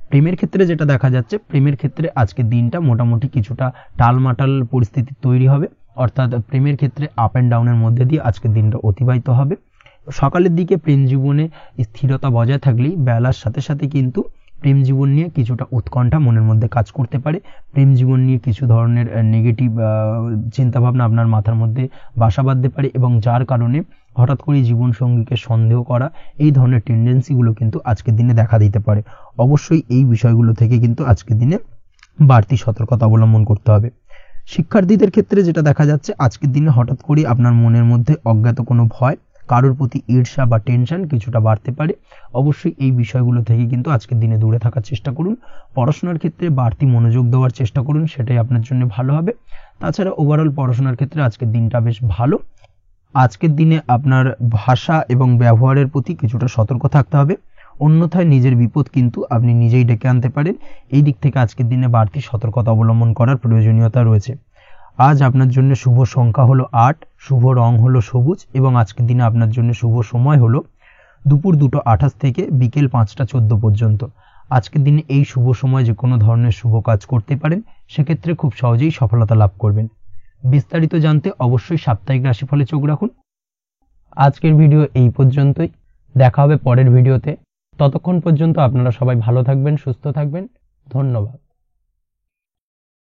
প্রেমের ক্ষেত্রে যেটা দেখা যাচ্ছে, প্রেমের ক্ষেত্রে আজকের দিনটা মোটামুটি কিছুটা টালমাটাল পরিস্থিতি তৈরি হবে, অর্থাৎ প্রেমের ক্ষেত্রে আপ অ্যান্ড ডাউনের মধ্যে দিয়ে আজকের দিনটা অতিবাহিত হবে। সকালের দিকে প্রেম জীবনে স্থিরতা বজায় থাকলেই বেলার সাথে সাথে কিন্তু প্রেম জীবন নিয়ে কিছুটা উৎকণ্ঠা মনের মধ্যে কাজ করতে পারে। প্রেম জীবন নিয়ে কিছু ধরনের নেগেটিভ চিন্তাভাবনা আপনার মাথার মধ্যে বাসা বাঁধতে পারে এবং যার কারণে হঠাৎ করে জীবনসঙ্গীকে সন্দেহ করা এই ধরনের টেন্ডেন্সিগুলো কিন্তু আজকের দিনে দেখা দিতে পারে। অবশ্যই এই বিষয়গুলো থেকে কিন্তু আজকের দিনে বাড়তি সতর্কতা অবলম্বন করতে হবে। শিক্ষার্থীদের ক্ষেত্রে যেটা দেখা যাচ্ছে, আজকের দিনে হঠাৎ করে আপনার মনের মধ্যে অজ্ঞাত কোনো ভয়, কারোর প্রতি ঈর্ষা বা টেনশন কিছুটা বাড়তে পারে। অবশ্যই এই বিষয়গুলো থেকে কিন্তু আজকের দিনে দূরে থাকার চেষ্টা করুন। পড়াশোনার ক্ষেত্রে বাড়তি মনোযোগ দেওয়ার চেষ্টা করুন, সেটাই আপনার জন্য ভালো হবে। তাছাড়া ওভারঅল পড়াশোনার ক্ষেত্রে আজকের দিনটা বেশ ভালো। আজকের দিনে আপনার ভাষা এবং ব্যবহারের প্রতি কিছুটা সতর্ক থাকতে হবে, অন্যথায় নিজের বিপদ কিন্তু আপনি নিজেই ডেকে আনতে পারেন। এই দিক থেকে আজকের দিনে বাড়তি সতর্কতা অবলম্বন করার প্রয়োজনীয়তা রয়েছে। আজ আপনার জন্য শুভ সংখ্যা হলো 8, শুভ রং হলো সবুজ এবং আজকের দিনে আপনার জন্য শুভ সময় হলো দুপুর 2:28 থেকে বিকেল 5:14 পর্যন্ত। আজকের দিনে এই শুভ সময় যে কোনো ধরনের শুভ কাজ করতে পারেন, সেক্ষেত্রে খুব সহজেই সফলতা লাভ করবেন। বিস্তারিত জানতে অবশ্যই সাপ্তাহিক রাশিফলে চোখ রাখুন। আজকের ভিডিও এই পর্যন্তই, দেখা হবে পরের ভিডিওতে। ততক্ষণ পর্যন্ত আপনারা সবাই ভালো থাকবেন, সুস্থ থাকবেন। ধন্যবাদ।